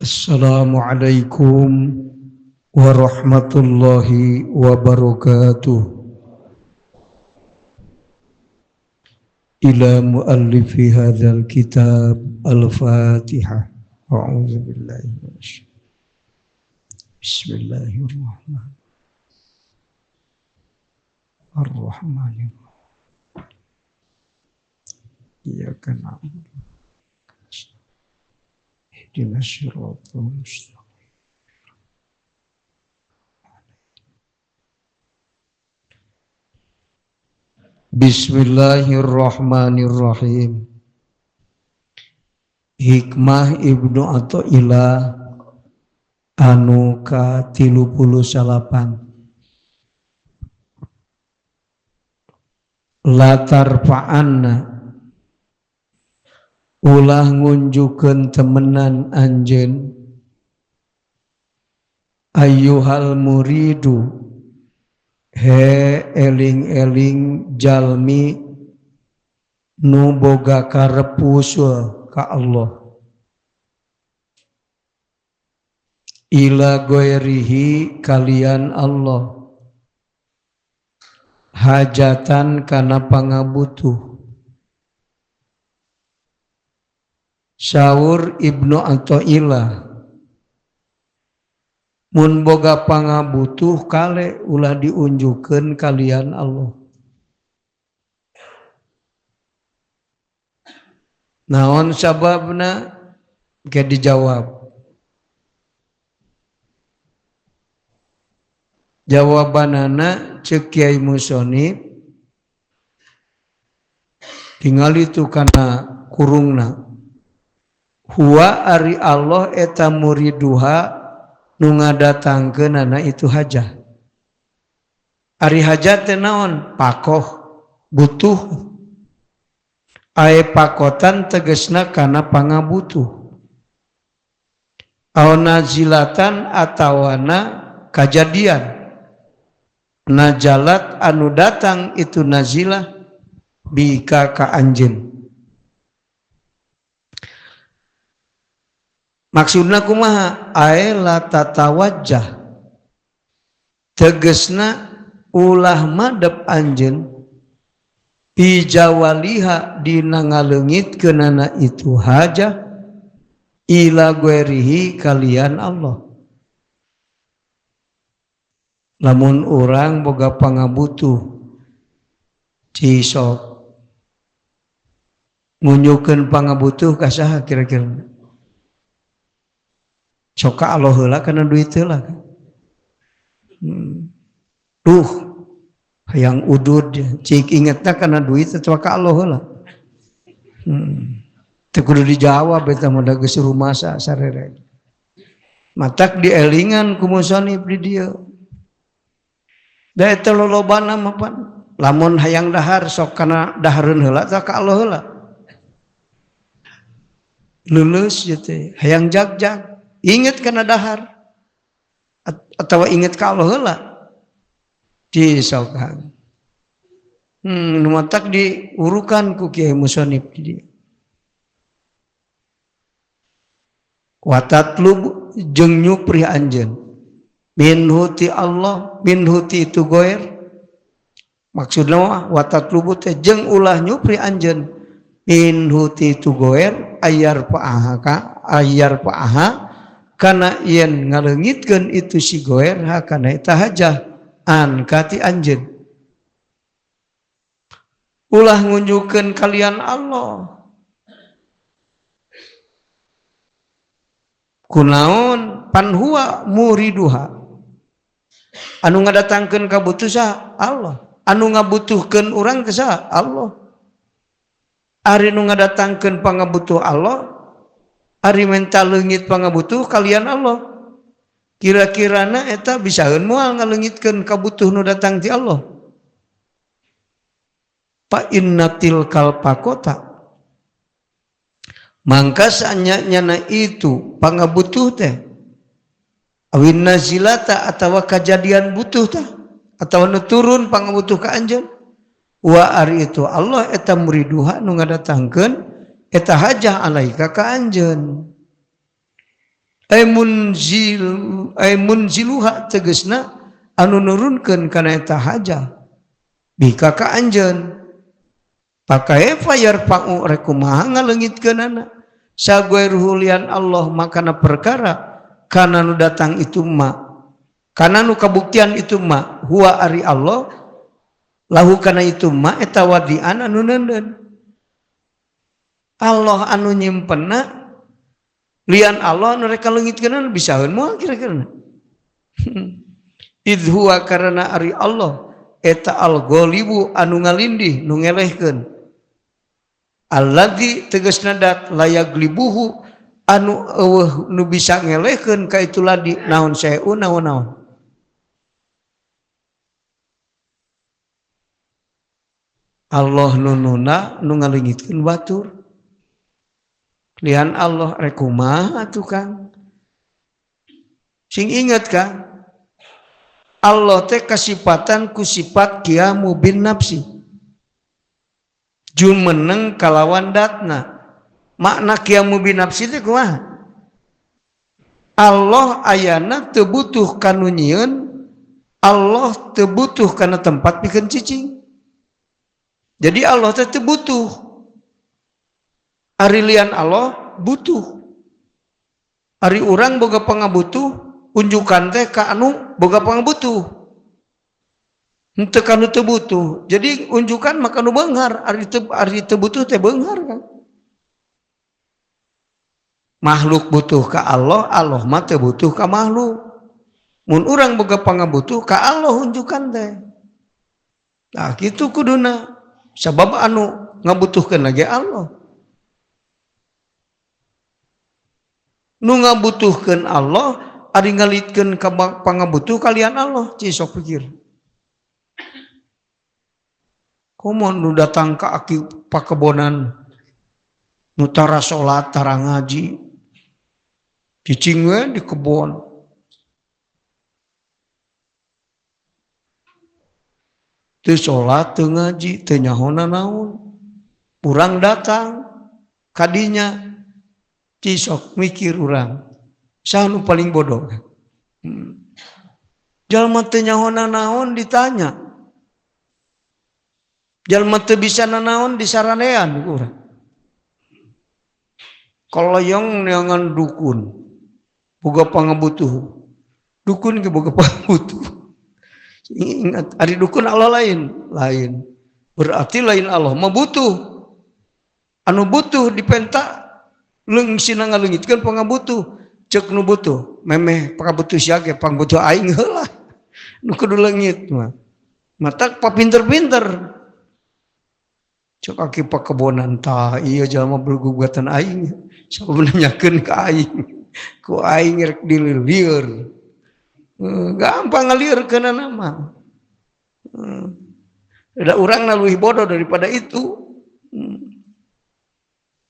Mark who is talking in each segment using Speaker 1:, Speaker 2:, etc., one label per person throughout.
Speaker 1: Assalamualaikum warahmatullahi wabarakatuh. Ila muallifi hadzal kitab al-Fatihah. A'udzu billahi minasy. Bismillahirrahmanirrahim. Iyyaka na'budu ihdinas siratal mustaqim. Bismillahirrahmanirrahim. Hikmah Ibnu Athaillah anu ka 38. Latar fa'anna ulah ngunjukeun temenan anjeun ayyuhal muridu he eling-eling jalmi nu boga karep usul ka Allah ila ghairihi kalian Allah hajatan kana pangabutuh. Syaur Ibnu Athaillah mun boga pangabutuh kale ulah diunjukeun kalian Allah. Naon sababna? Ge dijawab. Jawabanana ceuk Kiai Musonib tingali tu kana kurungna. Huwa ari Allah eta muriduha nu ngadatangkeunana itu hajah. Ari hajat teh naon? Pakoh, butuh. Ae pakotan tegesna kana pangabutuh. Au nazilatan atawana kajadian. Najalat anu datang itu nazilah bika ka anjeun. Maksudna kumaha? Aela tatawajjah tegesna ulah madep anjeun bijawaliha dina ngaleungitkeunana itu hajah ila ghairihi kalian Allah. Lamun urang boga pangabutuh cisok ngunjukeun pangabutuh ka saha kira-kira? Soka Allah heula kana duit heula. Duh, hayang udud cik ingetna kana duit teh ka Allah heula. Teu kudu dijawab eta mah da geus rumasa sarere. Matak dielingan ku musonib di dieu. Da eta lolobana mah pan. Lamun hayang dahar sok kana dahareun heula teh ka Allah heula. Lulus ieu teh, hayang jag-jag. Ingat kana dahar atau ingat ka Allah heula disokan. Nu matak diurukan ku Kiai Musonib di dieu. Watatlub jeung nyupri anjeun minhu ti Allah, minhu ti itu goer. Maksudna watatlubu teh jeung ulah nyupri anjeun minhu ti itu goer ayar paaha kana yen ngaleungitkeun itu si goer hakana eta hajah an kati anjeun. Ulah ngunjukeun kalian Allah. Kunaon pan huwa muriduha. Anu ngadatangkeun kabutuh saha? Allah. Anu ngabutuhkeun urang teh saha? Allah. Ari nu ngadatangkeun pangabutuh Allah, ari menta leungit pangabutuh kalian Allah. Kira-kirana eta bisaeun moal ngaleungitkeun kabutuh nu datang ti Allah. Fa innatil kalpakota. Mangka sanyana itu pangabutuh teh awin nazilata atawa kajadian butuh teh atawa nu turun pangabutuh ka anjeun. Wa ari itu Allah eta muriduha nu ngadatangkeun eta hajah alaika ka anjeun. munziluha tegesna anu nurunkeun kana eta haja bika ka anjeun pakai fayar pa'u rekumaha ngaleungitkeunana sagueruhu lian Allah makana perkara kana nu datang itu ma kana nu kabuktian itu ma huwa ari Allah lahu kana itu ma eta wadian anu neundeun Allah anu nyimpenna lian Allah anu rek leungitkeunana bisaeun moal kira-kira idh huwa karana ari Allah eta al-ghalibu anu ngalindih nu ngelehkeun alladzi tegasna dat layaglibuhu anu eueuh nu bisa ngelehkeun ka itu ladi naon saeun naon Allah nununa nu ngaleungitkeun batur lian Allah rek kumaha atuh Kang sing inget Kang Allah teh kasipatan ku sifat qiyamu bin nafsi jumeneng kalawan datna makna qiyamu bin nafsi teh kumaha Allah ayana teu butuh kanu nyieun Allah teu butuh kana tempat pikeun cicing jadi Allah teh teu butuh ari lian Allah butuh ari urang boga pangabutuh unjukan teh ka anu boga pangabutuh henteu kanu teu butuh jadi unjukan maka nu beunghar ari teu butuh teh beunghar kan makhluk butuh ka Allah Allah mah teu butuh ka makhluk mun urang boga pangabutuh ka Allah unjukan teh nah kitu kuduna sabab anu ngabutuhkeun lagi Allah nu ngabutuhkeun Allah ari ngalitkeun ka pangabutuh kalian Allah cisok pikir komo nu datang ka aki pakebonan nu tara salat tara ngaji cicing we di kebon teu salat teu ngaji teu nyahona naon urang datang kadinya cisok mikir urang saha nu paling bodoh jalma teu nyahona naon ditanya jalma teu bisa nanaon disaranean ku urang kaloyong neangan dukun boga pangabutuh dukun ge boga pangabutuh ingat ari dukun Allah lain berarti lain Allah mah butuh anu butuh dipenta leungsina ngaleungitkeun pangabutuh cek nu butuh memeh pangabutuh sia ge pangabutuh aing heula nu kudu leungit mah mata papinter-pinter cek aki pakebonan tah ieu jalma bergugatan aing sabab nanyakeun ka aing ku aing rek dilieur gampang ngalieurkeunana mah da urang na leuwih bodoh daripada itu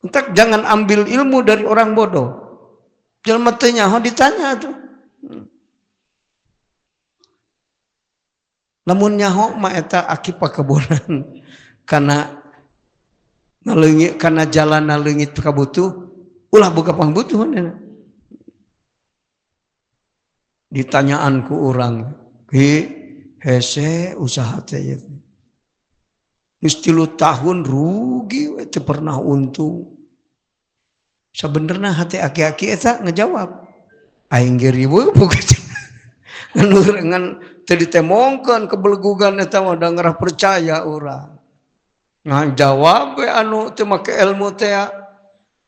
Speaker 1: entak jangan ambil ilmu dari orang bodoh jalma teu nyaho ditanya tuh lamun nyaho mah eta aki pakebonan kana ngaleungit kana jalan leungit kabutuh ulah boga pangbutuh ditanyaan ku urang hese usaha teh geus 3 tahun rugi we teu pernah untung sabenerna hati aki-aki eta ngejawab aing ge riweuh boga ngan teu ditemongkeun kebelgugan eta mah da ngarah percaya urang ngan jawab we anu teu make ilmu teh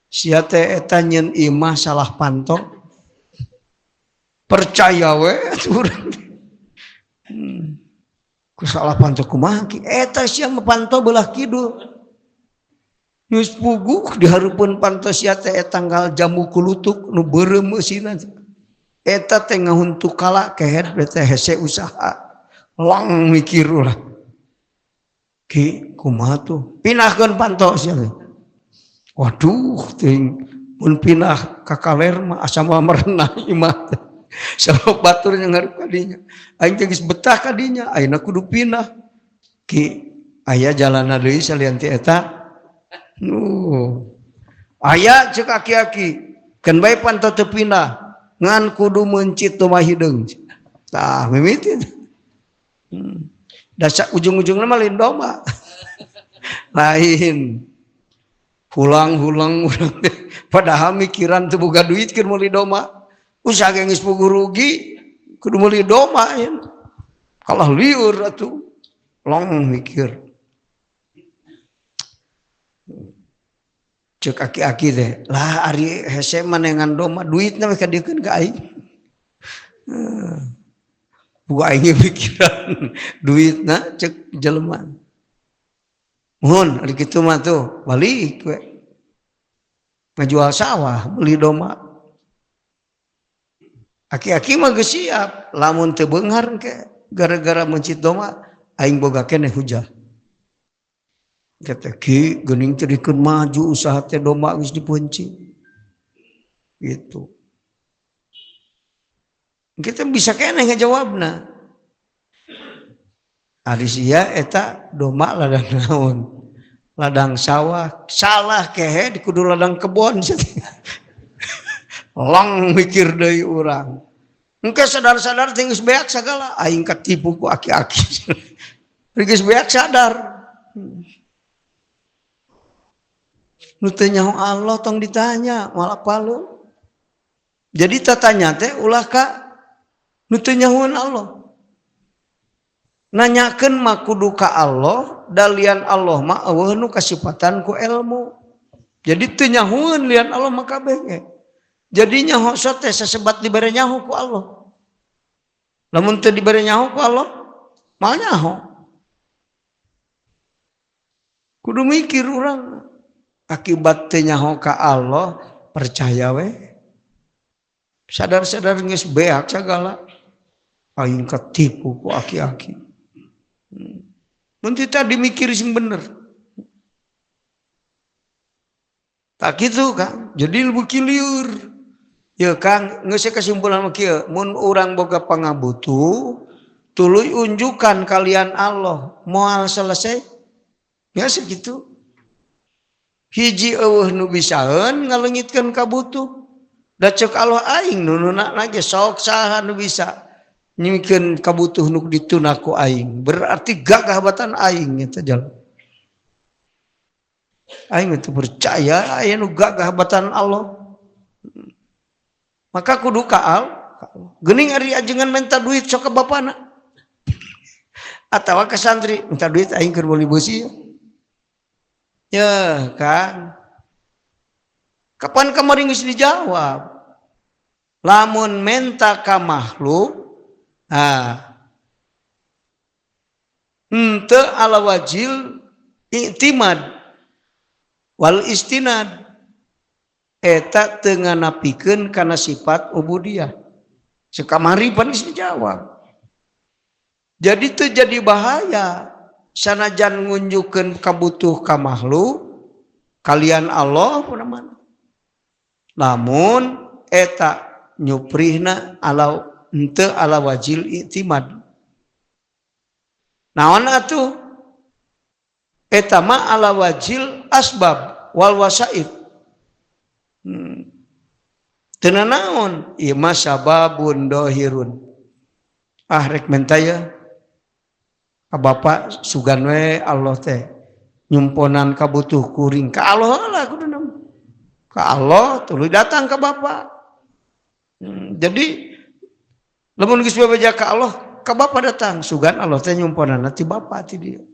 Speaker 1: sia teh eta nyeun imah salah pantok percaya we urang ku salah pantok kumaha ki eta sia mah panto belah kidul geus puguh dihareupeun panto sia teh tanggal jamu kulutuk nu beureum meusina eta teh ngahuntuk kala kehet teh hese usaha lang mikir ulah ki kumaha tuh pinahkeun panto sia waduh ting mun pinah ka kaler mah asa mah merenah imah sabab batur yang ngarep kadinya aing teh geus betah kadinya ayeuna kudu pindah ki aya jalanna deui salian ti eta aya cek aki-aki keun bae panto teu pindah ngan kudu mencit domah hideung. Tah mimiti. Dasar ujung-ujungna mah lain domba. Lain. Hulang-hulang padahal mikiran teu boga duit keur meuli domba. Usaha geus puguh rugi kudu meuli domba ya. Kalah lieur atuh. Long mikir. Cek aki-aki teh, lah ari hese manengan domba duitna we kadiekeun ka aing. Buka aing pikiran duitna cek jelema. Mohon ari kitu mah tuh balik we. Ngajual sawah, beli domba. Aki-aki mah geus siap, lamun teu beunghar ke gara-gara mencit domba aing boga keneh hujah. Kata ki geuning teh dikeun maju usaha teh domba geus dipunci. Gitu. Kita bisa keneh ngajawabna. Ari sia eta domba ladang naon? Ladang sawah, salah kehe di kudu ladang kebon. Lang mikir deui urang. Engke sadar-sadar teh geus beak sagala aing katipu ku aki-aki. Geus beak sadar. Nu teu nyaho Allah tong ditanya malah palu. Jadi tatanya teh ulah ka nu teu nyahoan Allah. Nanyakeun mah kudu ka Allah, dalian Allah mah eueuh nu kasifatan ku ilmu. Jadi teu nyahoan lian Allah mah kabeh ge. Jadi nyaho teh sasebat dibere nyaho ku Allah. Lamun teu dibere nyaho ku Allah, moal nyaho. Kudu mikir urang. Akibat teu nyaho ka Allah, percaya we. Sadar-sadar geus beak sagala. Aing katipu ku aki-aki. Mun kita dimikir sing bener. Tak gitu kan. Jadi lebih lieur. Ya Kang, geus kesimpulan mah kieu, mun urang boga pangabutuh, tuluy unjukan kalian Allah, moal selesai. Ya segitu. Hiji eueuh nu bisaeun ngaleungitkeun kabutuh. Da ceuk Allah aing nununa ge sok saha nu bisa nyimikeun kabutuh nu dituna ku aing. Berarti gagah batan aing eta jalan. Aing itu percaya aya nu gagah batan Allah. Maka kudu ka Allah. Geuning ari ajengan minta duit sok ka bapana. Atawa ka santri minta duit aing keur beli beusi. Ya kan. Kapan kamari geus dijawab? Lamun menta ka makhluk, henteu ala wajil i'timad wal istinad. Eta teu nganapikeun kana sifat ubudiyah. Sakamari pan geus dijawab. Jadi teu jadi bahaya sanajan ngunjukeun kabutuh ka makhluk kalian Allah pun. Namun eta nyuprihna ala henteu ala wajil i'timad. Naon atuh? Eta mah ala wajil asbab wal wasaid. Teu naon? Ieu mah sababun dohirun. Rek mentaya ka Bapak sugan we Allah teh nyumponan kabutuh kuring ka Allah lah kuduna. Ka Allah tuluy datang ke Bapak. Jadi lamun geus babaja ka Allah, ka Bapak datang sugan Allah teh nyumponana ti Bapak ti dieu.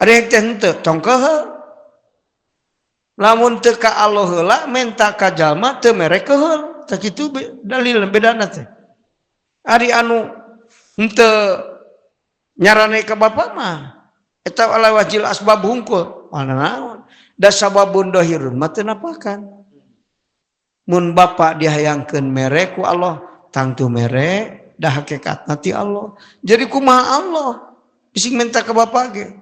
Speaker 1: Ada yang teh henteu tong keheul. Lamun teu ka Allah heula menta ka jalma teu mere keheul. Tah kitu dalil bedana teh. Ari anu henteu nyarane ka Bapak mah eta ala wajil asbab hungkul. Mana naon? Da sababun dohirun mah teu napakan. Mun Bapak dihayangkeun mere ku Allah, tangtu mere dah hakikatna ti Allah. Jadi kumaha Allah? Bising minta ke Bapak ge.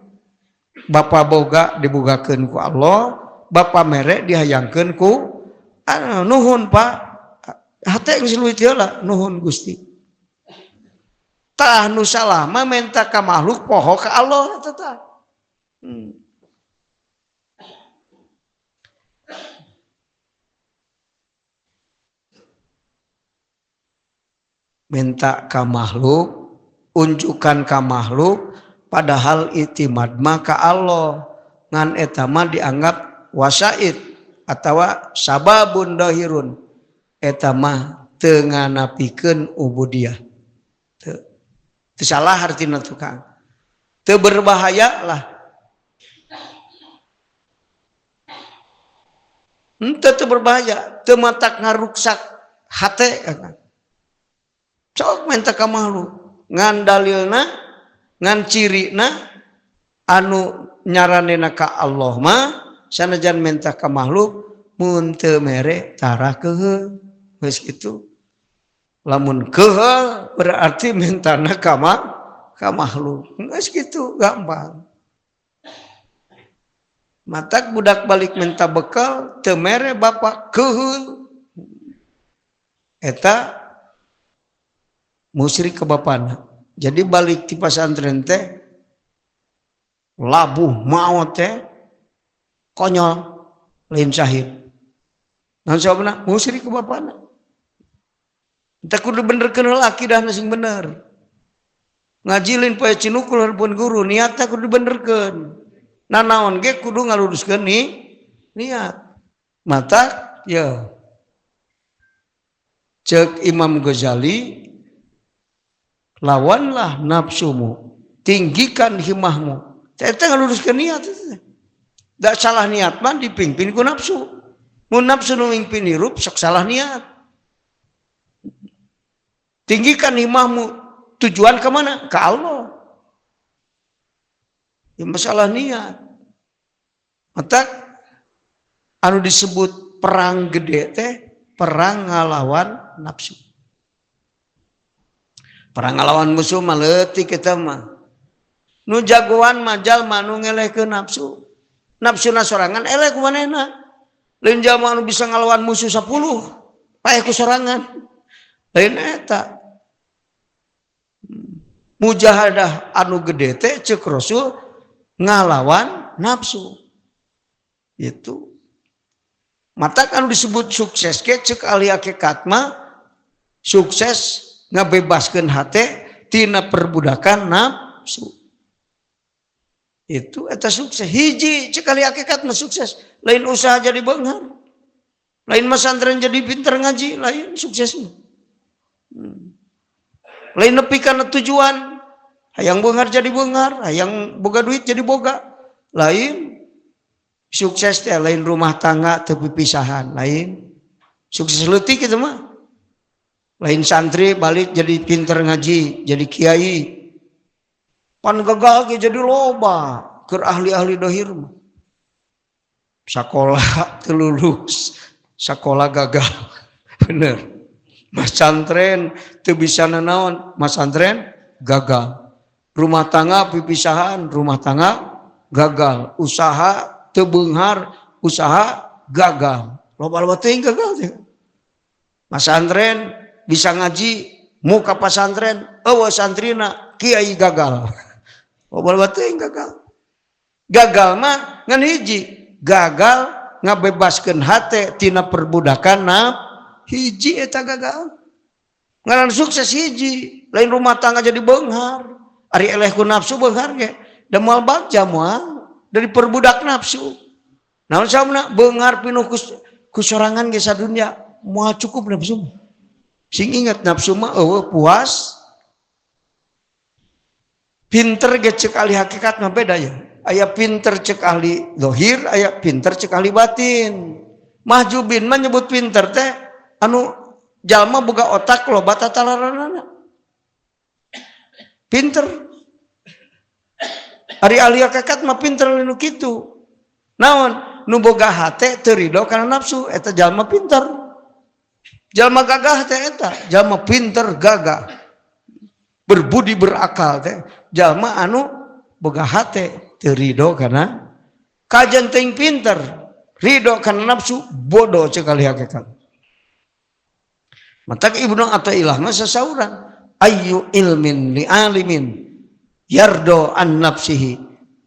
Speaker 1: Bapak boga dibogakeun ku Allah, Bapak mere dihayangkeun ku nuhun Pak. Hate geus leuwih heula, nuhun Gusti. Tah nu salah mah minta ka makhluk poho ka Allah eta tah. minta ka makhluk, unjukan ka makhluk, padahal itimad maka Allah ngan eta mah dianggap wasaid atawa sababun dahirun, eta mah teu nganapikeun ubudiyah. Teu salah artina tukang. Teu berbahaya lah. Teu berbahaya, teu matak ngaruksak hate. Sok minta ka makhluk, ngan dalilna, ngan cirina anu nyaranena ka Allah mah sanajan minta ka makhluk mun teu mere tara keheul. Geus kitu. Lamun keheul berarti mintana ka makhluk. Geus kitu gampang. Matak budak balik minta bekal teu mere bapak keheul. Eta musyrik ke bapana. Jadi balik di pesantren teh labuh maot teh konyol lain syahid. Naon sababna musyrik ke bapana. Teu kudu benerkeun heula akidahna sing bener. Ngajilin poe cinukul hareupeun guru niatna kudu benerkeun. Nanaon ge kudu ngaluruskeun niat. Mata ya cek Imam Ghazali, lawanlah nafsumu, tinggikan himmahmu. Eta ngaluruskeun niat. Da salah niat mah dipimpin ku nafsu. Mun nafsu nu mimpin hirup sok salah niat. Tinggikan himmahmu, tujuan ke mana? Ke Allah. Ya masalah niat. Mata anu disebut perang gede teh perang ngalawan nafsu. Perang ngalawan musuh mah leutik kita mah. Nu jagoan mah jalma nu ngelehkeun nafsu. Nafsuna sorangan eleh ku manehna. Lain jalma anu bisa ngalawan musuh 10 paeh ku sorangan. Lain eta. Mujahadah anu gede teh ceuk Rasul ngalawan nafsu. Itu. Mata anu disebut sukses ke ceuk ahli hakikat mah sukses ngabebaskeun hate tina perbudakan nafsu. Itu eta sukses. Hiji cek ahli hakikat mah sukses. Lain usaha jadi beunghar. Lain masantren jadi pinter ngaji, lain suksesnya. Lain nepi kana tujuan. Hayang beunghar jadi beunghar, hayang boga duit jadi boga. Lain sukses teh lain rumah tangga teu pipisahan, lain sukses leutik kitu mah. Lain santri balik jadi pinter ngaji, jadi kiai. Pan gagal ge jadi loba, keur ahli-ahli dohir mah. Sakola teu lulus, sakola gagal. Bener. Masantren teu bisa nanaon, masantren gagal. Rumah tangga pipisahan, rumah tangga gagal. Usaha teu beunghar, usaha gagal. Loba-loba teuing gagal teh. Masantren bisa ngaji, muka pasantren, eueuh santrina kiai gagal. Loba-loba teuing gagal. Gagal mah ngan hiji, gagal ngabebaskeun hate tina perbudakan hiji eta gagal. Ngaran sukses hiji, lain rumah tangga jadi beunghar. Ari eleh ku nafsu beunghar ge, da moal bagja moal dari perbudak nafsu. Naon sababna beunghar pinuh ku sorangan ge sadunya moal cukup nafsu. Sing ingat nafsu mah eueuh puas. Pinter ge ceuk ahli hakikat mah beda ya. Aya pinter ceuk ahli zahir, aya pinter ceuk ahli batin. Mahjubin mah nyebut pinter teh anu jalma boga otak loba tatalaranana. Pinter. Ari ahli hakikat mah pinter nu kitu. Naon? Nu boga hate teu ridho kana nafsu eta jalma pinter. Jalma gagah teh eta, jalma pinter gagah. Berbudi berakal teh jalma anu boga hate teu ridho kana kajen teuing pinter, ridho kana nafsu bodoh ceuk ahli hakikat. Matak Ibnu Athaillah mah sasauran, ayyu ilmin li alimin yardo an nafsihi.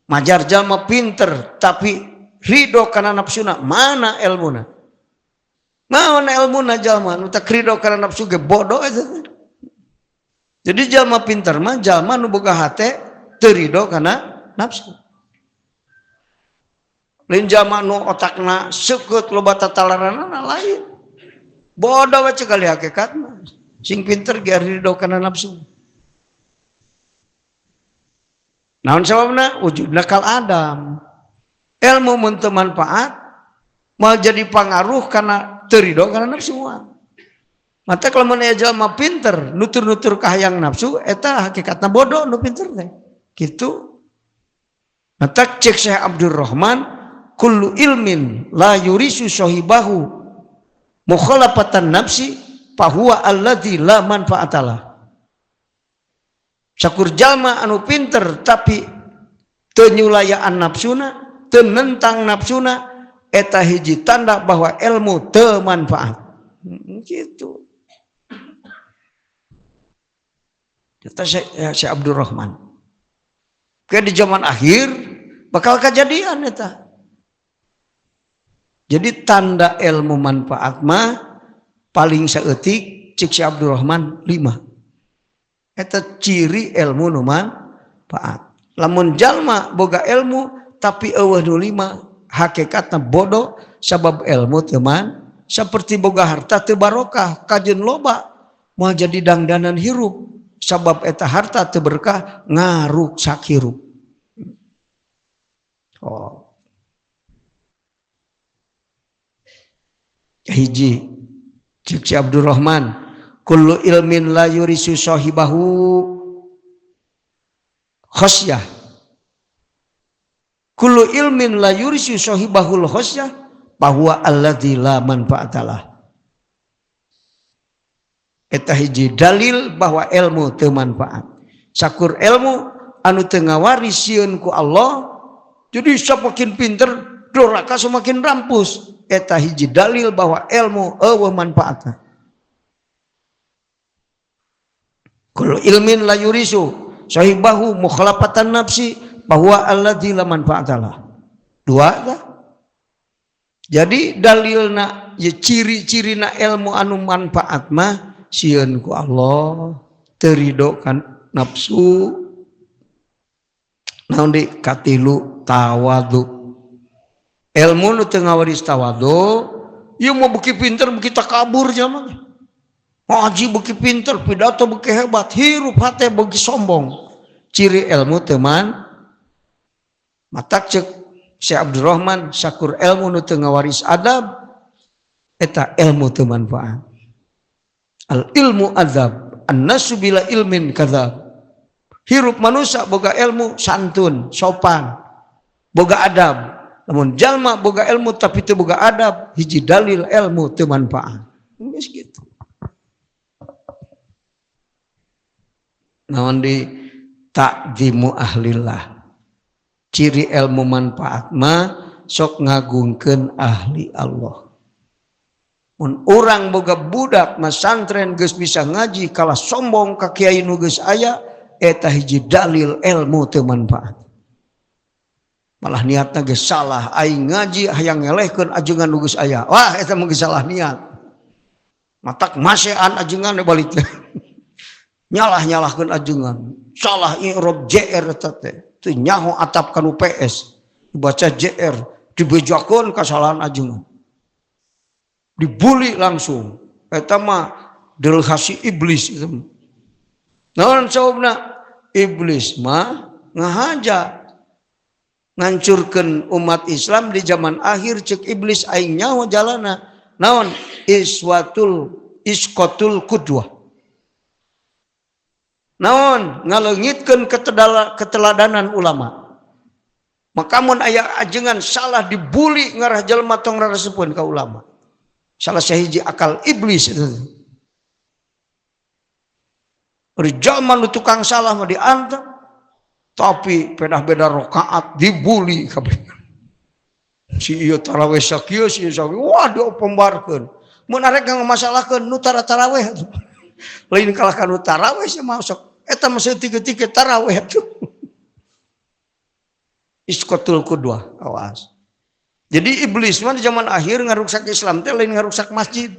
Speaker 1: Majar jalma pinter tapi ridho kana nafsuna, mana ilmuna? Mana ilmuna jalma nu tak ridho kana nafsu ge bodoh eta. Jadi jalma pinter mah jalma nu boga hate teu ridho kana nafsu. Lain jalma nu otakna seukeut loba tatalaranana lain. Bodoh we cekali hakikatna. Sing pinter ge ridho kana nafsu. Naon sababna? Wujudna kal Adam. Ilmu mun teu manfaat mal jadi pangaruh kana teu ridho kana nafsu. Mata kalau mana jalma pinter nutur-nutur kahayang nafsu eta hakikatna bodoh nu pinter teh. Kitu. Mata cek Syekh Abdurrahman kullu ilmin la yurisu sahibahu mukhalafatan nafsi fahuwa alladzi la manfaatalah. Sakur jalma anu pinter tapi teu nyulayaan nafsuna, teu nentang nafsuna eta hiji tanda bahwa ilmu teu manfaat. Gitu. Kata Syekh Abdurrahman. Ke di zaman akhir bakal kejadian eta. Jadi tanda ilmu manfaat mah paling saeutik cik Syekh Abdurrahman 5. Eta ciri ilmu nu manfaat. Lamun jalma boga ilmu tapi eueuh nu 5 hakikatna bodoh sabab ilmu teu seperti boga harta teu barokah kajeun loba moal jadi dangdanan hirup. Sabab eta harta teu berkah ngaruk sakirup. Oh. Hiji cik Abdurrahman kullu ilmin la yurisu sahibahu khasyah. Kullu ilmin la yurisu sahibahul khasyah bahwa alladzi la manfaatalah. Eta hiji dalil bahwa ilmu teu manfaat. Sakur ilmu anu teu ngawarisieun ku Allah, jadi semakin pinter doraka semakin rampus. Eta hiji dalil bahwa ilmu eueuh manfaatna. Kullu ilmin la yurisu sahibahu mukhalafatan nafsi bahwa alladzi la manfaatalah. 2 dah. Jadi dalilna ya ciri-cirina ilmu anu manfaat mah sieun ku Allah teu ridho kan nafsu. Naon di katilu tawadhu. Ilmu nu teu ngawaris tawadhu ieu mah beuki pinter beuki takabur jaman. Ngaji beuki pinter pidato beuki hebat hirup hate beuki sombong. Ciri ilmu teu matak cek Syekh Abdurrahman sakur ilmu nu teu ngawaris adab eta ilmu teu manfaat. Al ilmu adzab, an-nasu bila ilmin kadzab. Hirup manusia boga ilmu santun, sopan, boga adab. Namun jalma boga ilmu tapi teu boga adab, hiji dalil ilmu teu manfaat. Geus kitu. Naon di ta'zimu ahlillah. Ciri ilmu manfaat mah sok ngagungkeun ahli Allah. Mun urang boga budak masantren geus bisa ngaji kalah sombong ka kiai nu geus aya eta hiji dalil ilmu teu manfaat. Malah niatna geus salah aing ngaji hayang ngelehkeun ajengan nu geus aya. Wah eta mah geus salah niat. Matak masean ajengan balik teh. Nyalah-nyalahkeun ajengan. Salah i'rab JR eta teh. Teu nyaho atap kanu PS. Dibaca JR, dibejakeun kasalahan ajengan. Dibuli langsung. Eta mah delhasi iblis itu. Naon sababna? Iblis mah ngahaja ngancurkeun umat Islam di zaman akhir cek iblis aing nyaho jalana. Naon? Isqatul qudwah. Naon? Ngaleungitkeun keteladanan ulama. Maka mun aya ajengan salah dibuli ngarah jalma tong raraseupeun ka ulama. Salah sahiji akal iblis itu. Jalma nu tukang salah mah diantep, tapi beda-beda rakaat dibuli kabeh. Si ieu tarawih sakieu si ieu sakieu, waduh pembarkeun. Mun arek ngamasalahkeun nu tarawih. Lain kalah ka nu tarawih sia masuk. Eta mah seutik-eutik tarawih tuh. Isqatul qudwah, awas. Jadi iblis mah di zaman akhir ngaruksak Islam teh lain ngaruksak masjid.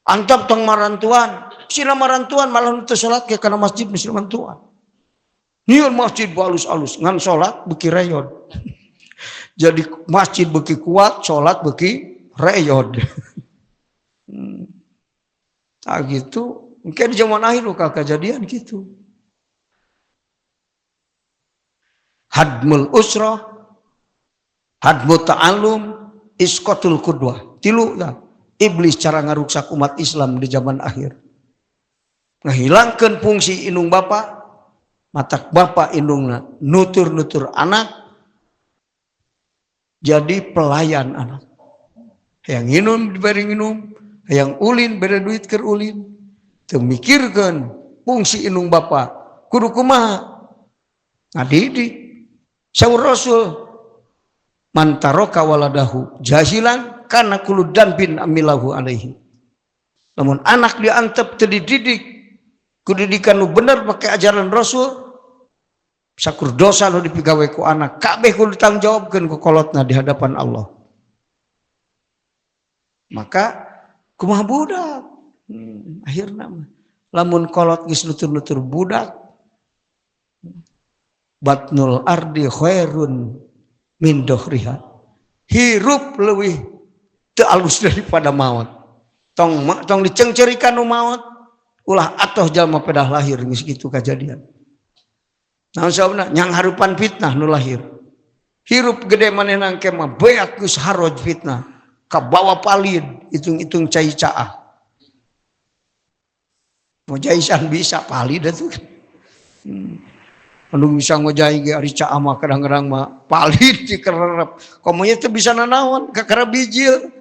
Speaker 1: Antap tong marantuan, sila marantuan malah nu teu salat ke kana masjid mesti marantuan. Nyieun masjid alus-alus ngan salat beuki reyod. Jadi masjid beuki kuat, salat beuki reyod. Ah gitu. Mungkin di zaman akhir kejadian gitu. Hadmul usrah, hadmut ta'allum, iskotul qudwah. Tilu lah. Iblis cara ngaruksak umat Islam di zaman akhir. Ngahilangkeun fungsi indung bapa, matak bapa indungna nutur-nutur anak, jadi pelayan anak. Yang nginum diberi nginum, yang ulin beri duit keur ulin. Teu mikirkeun fungsi indung bapa, kudu kumaha? Ngadidik. Saur Rasul mantaroka waladahu jahilan kana kulu dambin amilahu alaihi. Namun anak diantep teu dididik kudu didikan nu bener pakai ajaran Rasul, sakur dosa nu dipigawe ku anak kabeh kudu tanggung jawabkeun ku kolotna di hadapan Allah. Maka kumaha budak? Akhirna lamun kolot geus nutur-nutur budak, batnul ardi khairun min dohriha. Hirup leuwih teu alus daripada maut. Tong dicengcerikan nu maut, ulah atoh jalma pedah lahir geus kitu kajadian. Naon sababna? Nyang harupan fitnah nu lahir. Hirup gede manehna engke mah beak geus haroj fitnah. Kabawa palid, hitung-hitung cai caah. Mau jaisan bisa palid atuh. Anu bisa ngojai ge ari caah mah kadang-kadang mah palid dikererep. Komonya teu bisa nanaon kakara bijil.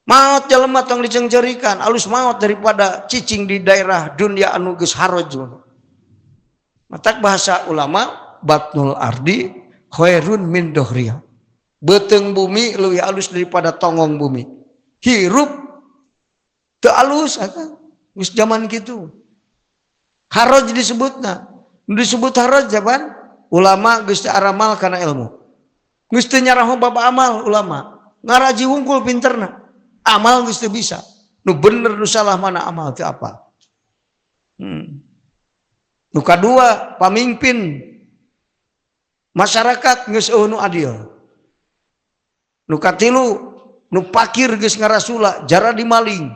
Speaker 1: Maut jelema tong dicengcerikan, alus maut daripada cicing di daerah dunia anu geus haroj. Matak bahasa ulama batnul ardi khairun min dohriya. Beteung bumi leuwih alus daripada tongong bumi. Hirup teu alus eta geus zaman kitu. Haroj disebutna. Disebut haraj jaban ulama geus teu aramal kana ilmu. Geus teu nyaraho bab amal ulama. Ngaraji wungkul pinterna. Amal geus teu bisa. Nu bener nu salah mana amal teu apa. Nu kadua pamimpin masyarakat geus eueuh nu adil. Nu katilu nu pakir geus ngarasula jara dimaling.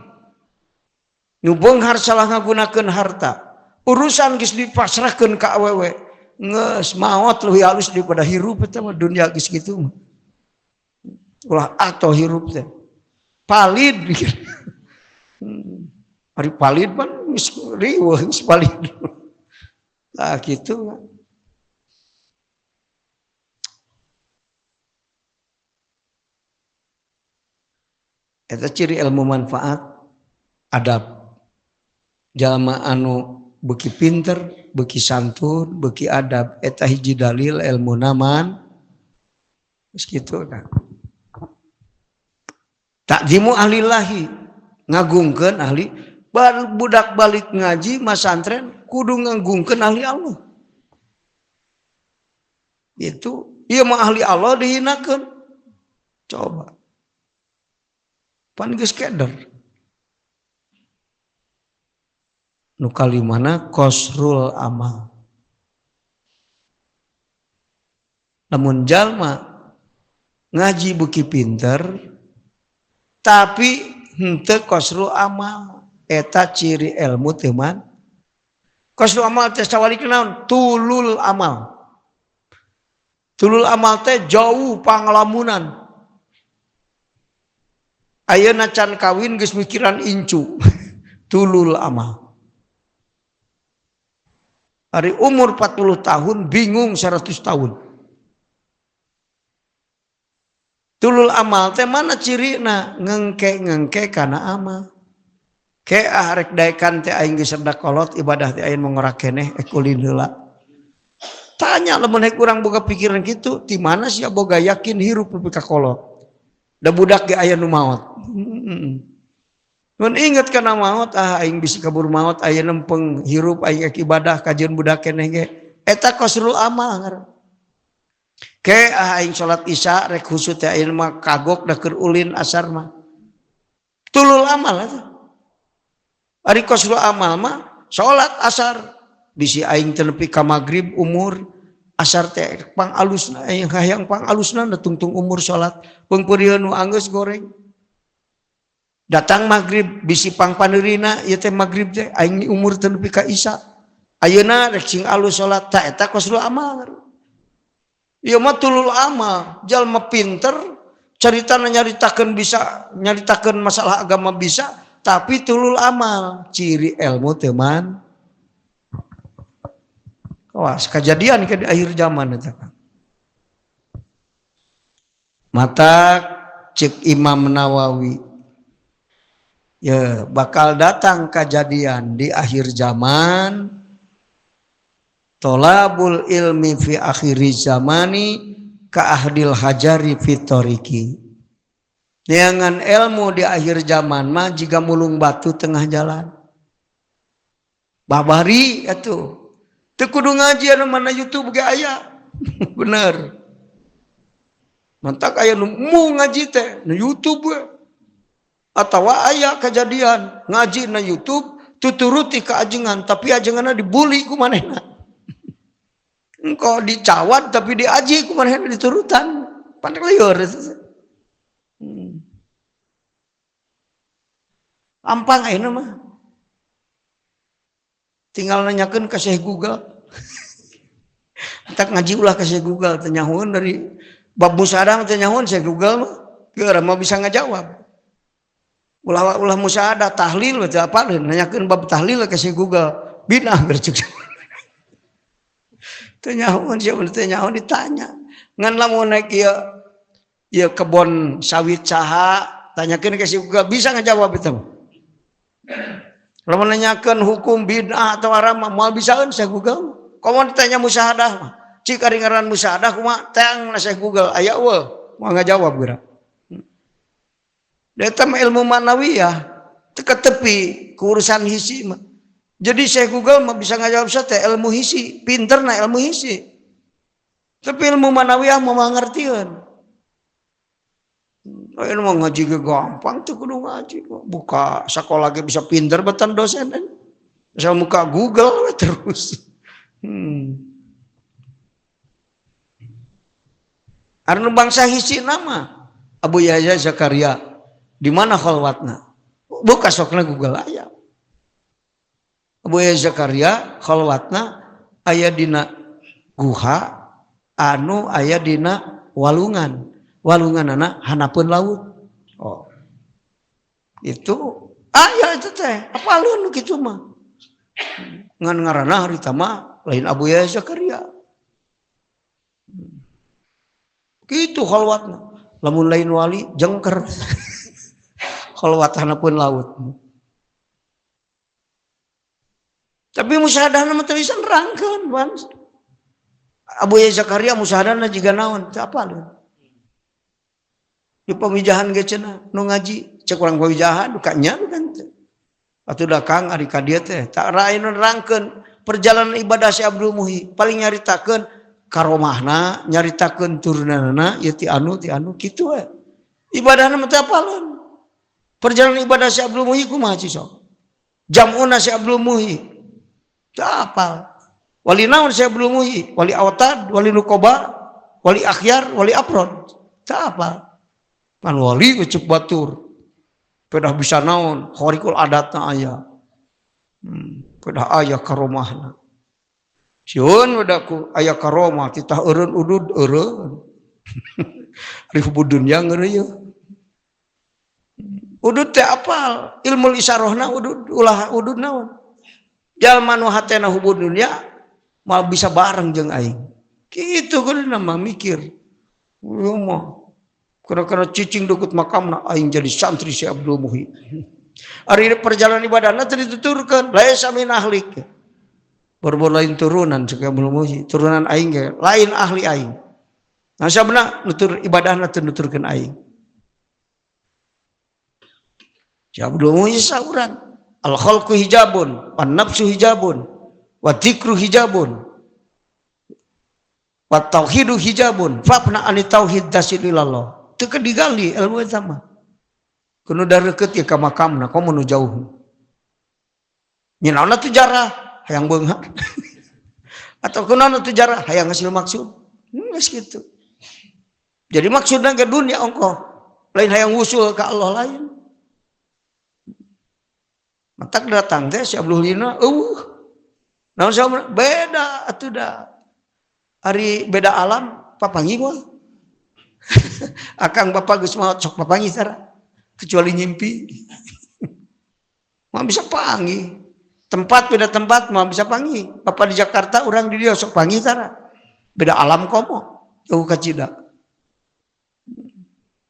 Speaker 1: Nu beunghar salah ngagunakeun harta. Urusan geus dipasrahkeun ka awewe geus maot leuwih halus daripada hirup eta mah dunia geus kitu mah. Ulah atoh hirup teh. Palid. Ari palid pan geus riweuh geus palid. Lah kitu. Eta ciri ilmu manfaat adab. Jalma anu beuki pinter, beuki santun, beuki adab, eta hiji dalil ilmu naman. Geus kitu kan. Takzimu ahlillahi, ngagungkeun ahli, budak balik ngaji masantren kudu ngagungkeun ahli Allah. Itu ieu mah ahli Allah dihinakeun. Coba. Pan geus keder. Nu kalimana qasrul amal. Lamun jalma ngaji beuki pinter tapi henteu qasrul amal, eta ciri ilmu teu man. Qasrul amal teh sawalik naon? Tulul amal. Tulul amal teh jauh pangalamunan. Ayeuna can kawin geus mikiran incu. Tulul amal. Hari umur 40 tahun bingung 100 tahun. Tulul amal teh mana cirina? Ngengke kana amal. Ke arek daekan teh aing geus sedek kolot ibadah teh aing mengorak keneh ekulin heula. Tanya lamun hek urang boga pikiran kitu, ti mana sia boga yakin hirup nepi ka kolot. Da budak ge aya nu maot. Mun inget kana maut, aing bisi kabur maut, aya nempeng hirup aing ibadah kajian budak keneh ge. Eta qasrul amal ngaran. Ke aing salat isya rek husu teh ayeuna mah kagok da keur ulin asar mah. Tulul amal eta. Ari koslu amal mah salat asar bisi aing teu nepi ka magrib umur asar teh pang alusna hayang pang alusna tungtung umur salat peungpeureun nu anggeus goreng datang magrib bisi pang paneurina ieu teh magrib teh aing umur teu nepi ka isya ayeuna rek sing alus salat tah eta koslu amal ieu mah tulul amal jalma pinter caritana nyaritakeun bisa nyaritakeun masalah agama bisa tapi tulul amal ciri ilmu teman awas kejadian ke di akhir zaman eta mata cek Imam Nawawi ya bakal datang kejadian di akhir zaman tolabul ilmi fi akhiri zamani ka ahdil hajari fi toriki dengan ilmu di akhir zaman mah jika mulung batu tengah jalan babari atuh teu kudu ngaji anu mana YouTube ge aya bener mantak aya nu ngaji teh na YouTube we atawa aya kejadian ngaji na YouTube tuturuti ka ajengan tapi ajenganna dibuli ku manehna engko dicawat tapi diaji ku manehna diturutan pandek lieur ampang ayeuna mah tinggal nanyakeun ka Syekh Google tak ngaji ulah ka Syekh Google teh nyahoeun dari bab musyahadah teh nyahoeun Syekh Google mah keur mah bisa ngajawab ulah musyahadah tahlil teh apaleun nanyakeun bab tahlil ka Syekh Google binah bercuk teh nyahoeun siapa teh nyahoeun ditanya ngan lamun naik ieu kebon sawit saha tanyakeun ka Syekh Google bisa ngajawab itu lamun nanyakeun hukum bid'ah atau haram moal bisaeun Syekh Google komo ditanya musyahadah mah cik ari ngaran musyahadah kumaha teang na Syekh Google aya eueuh moal ngajawab geura eta mah ilmu manawiyah teu tepi ku urusan hisi mah jadi Syekh Google mah bisa ngajawab teh ilmu hisi pinterna ilmu hisi tapi ilmu manawiyah mah ngartieun ayeuna mah ngaji ge gampang teu kudu ngaji buka sakola ge bisa pinter batan dosen bisa muka Google terus anu bangsa hisi nama Abu Yahya Zakaria di mana khalwatna buka sokna Google aya Abu Yahya Zakaria khalwatna aya dina guha anu aya dina walunganana hanapeun laut oh itu aya itu teh apalun kitu mah ngan ngaranna harita mah lain Abu Yahya Zakaria kitu khalwatna lamun lain wali jengker khalwat hanapeun laut tapi musyahadahna mah teu bisa nerangkeun bang Abu Yahya Zakaria musyahadahna jiga naon teu apalun di pamijahan ge cenah nu ngaji cek urang pamijahan duka nya kan teh atuh da Kang ari ka dieu teh tak raeun nerangkeun perjalanan ibadah si Abdul Muhi paling nyaritakeun karomahna nyaritakeun turunanna ieu ti anu kitu we ibadahna mah teu apalun perjalanan ibadah si Abdul Muhi kumaha ci sok jamuna si Abdul Muhi teu apal wali naon si Abdul Muhi wali awtad wali nukoba wali akhyar wali afrod teu apal kan wali cek batur pedah bisa naon khariqul adatna aya pedah aya karomahna sieun wadaku aya karomah titah eureun udud eureun rihbu dunya ngeureuyeuh udud teh apal ilmu isarohna udud ulah udud naon jalma nu hatena hubud dunya mal bisa bareng jeung aing kitu kudu mah mikir ieu mah kira-kira cicing dukut makamna aing jadi santri si Abdul Muhi ari perjalanan ibadahna teu dituturkeun laisa min ahlik berbor lain turunan si Abdul Muhi turunan aing ge lain ahli aing nah sabna nutur ibadahna teu nuturkeun aing si Abdul Muhi sauran al khalqu hijabun wan nafsu hijabun wa dzikru hijabun wa tauhidu hijabun fafna anit tauhid tasilillallah teu digali ilmu eta mah kudu dareukeut ieu ka makamna komo nu jauh Nyinaona teu jarah hayang beunghar. Atau kunaon teu jarah hayang hasil maksud. Geus kitu. Jadi maksudna ke dunia ongkoh. Lain hayang wusul ka Allah lain. Matak datang teh si Abdulina, naon sama beda atuh da. Ari beda alam papangi moal. Akang bapak geus maot sok papangi tara. Kecuali ngimpi. Mau bisa pangi. Tempat beda tempat mau bisa pangi. Bapak di Jakarta orang di dia sok pangi tara. Beda alam komo. Jauh ka cida.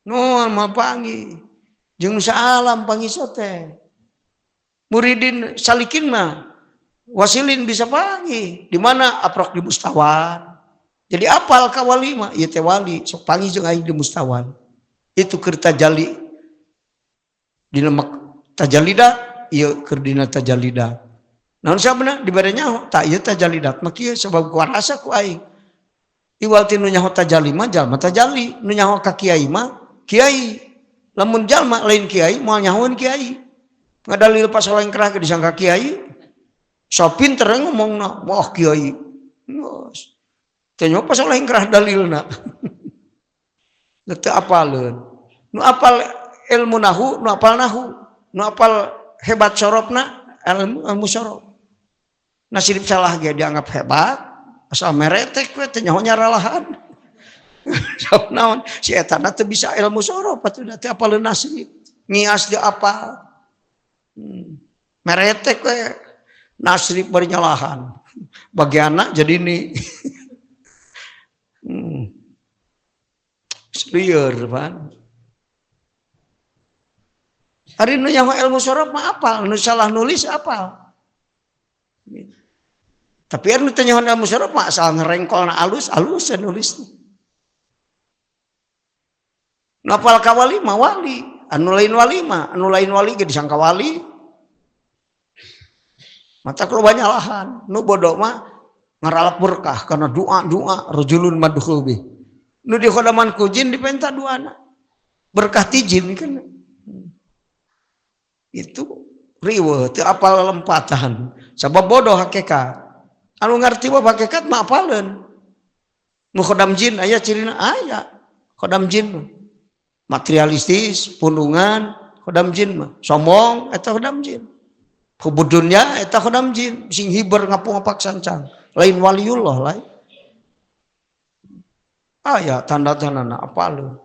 Speaker 1: No mau pangi. Jeung alam pangi sote. Muridin salikin mah wasilin bisa pangi. Di mana aprok di Mustawan. Jadi apal ka wali mah ieu teh wali sok pangi jeung aing di Mustawan. Itu keur tajalli. Dina tajalida ieu keur dina tajalida. Naon sabana dibere nyaho tak ieu tajalidat mah kieu sabab kuarasa ku aing. Iwal ti nu nyaho tajalli mah jalma tajalli, nu nyaho ka kiai mah kiai. Lamun jalma lain kiai moal nyahoeun kiai. Ngadalil pas oleh kerah ke disangka kiai. So pinter ngomongna, wah kiai. Geus. Teu nyaho pas oleh kerah dalilna. Teu apaleun. Nu apal ilmu nahu, nu apal nahu. Nu apal hebat sorobna, ilmu sorob. Nasib salah ge dianggap hebat, asal meretek we teh nyaho nyaralahan. Sok naon si eta teh bisa ilmu sorob atuh teh apaleun nasib. Ngias di apal. Meretek we nasib bernyalahan. Bagi anak jadi ini. Liar pan. Hari nu nyaho ilmu sorob mah apal, nu salah nulis apal. Tapi anu teh nyaho ilmu sorob mah asal ngerengkolna alus nulis. Nu apal ka wali mah wali, anu lain wali ge disangka wali. Mata kalau banyak lahan, nu bodoh mah ngaralap berkah karena doa rajulun madhubi. Nu di khodaman ku jin dipenta duana. Berkah ti jin kan. Itu riweuh teu apal lempatan. Sabab bodoh hakikat. Anu ngarti mah hakikat mah apaleun. Nu khodam jin aya cirina aya. Khodam jin materialistis, pundungan, khodam jin mah sombong eta khodam jin. Kubudunya eta khodam jin sing hiber ngapu-ngapak sancang. Lain waliullah lain. Aya tanda-tandana apaleun.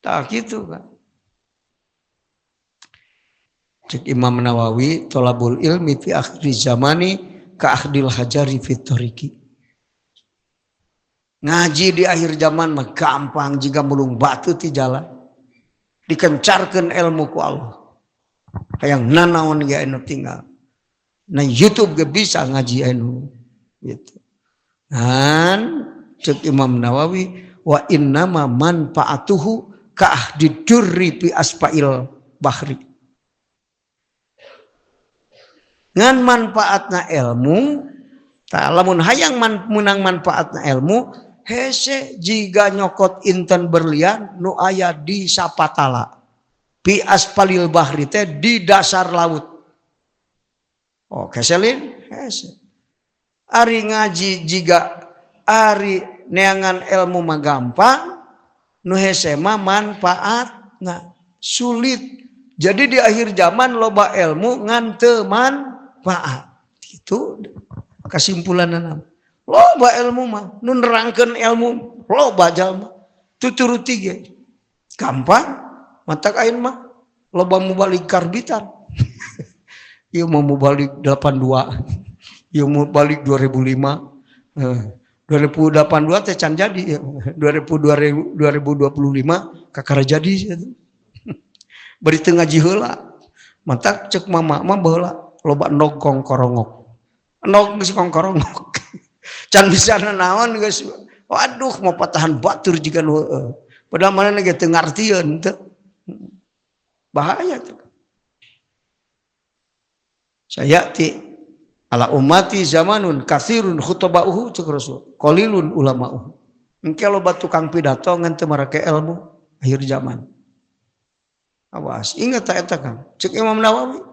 Speaker 1: Tak gitu kan. Cek Imam Nawawi, tolabul ilmi fi akhir zamani ka akhdil hajari fi tariqi. Ngaji di akhir zaman mah gampang jika mulung batu ti jalan. Dikencarkeun ilmu ku Allah. Hayang nanaon ge anu tinggal. Na YouTube ge bisa ngaji anu gitu. Dan cek Imam Nawawi wa innama manfaatuhu ka'ahdi durri fi asfail bahri. Ngan manfaatna ilmu, ta lamun hayang menang manfaatna ilmu, hese jiga nyokot inten berlian nu aya di sapatala. Fi asfalil bahri teh di dasar laut. Oh, keselin, hese. Ari ngaji jiga ari neangan ilmu mah gampang. Nu hese mah manfaatna sulit. Jadi di akhir zaman loba ilmu ngan teu manfaat. Itu kesimpulanna. Loba ilmu mah nu nerangkeun ilmu loba jalma. Tuturuti ge. Gampang matak ain mah loba mubalik karbitan. Ieu mau mubalik 82. Ieu mau balik 2005. 2082 teh can jadi 2025 kakara jadi bari teu ngaji heula matak cek mama mah baheula loba endog kongkorongok endog geus kongkorongok can bisa naon geus waduh mau patahan batur jiga nu heueuh padahal manehna ge teu ngartieun teu bahaya tuh saya ti ala ummati zamanun katsirun khutbauhu cek Rasul qalilun ulamauhu. Engke loba tukang pidato ngan teu marake ilmu akhir zaman. Awas, ingat tak eta kan? Cek Imam Nawawi.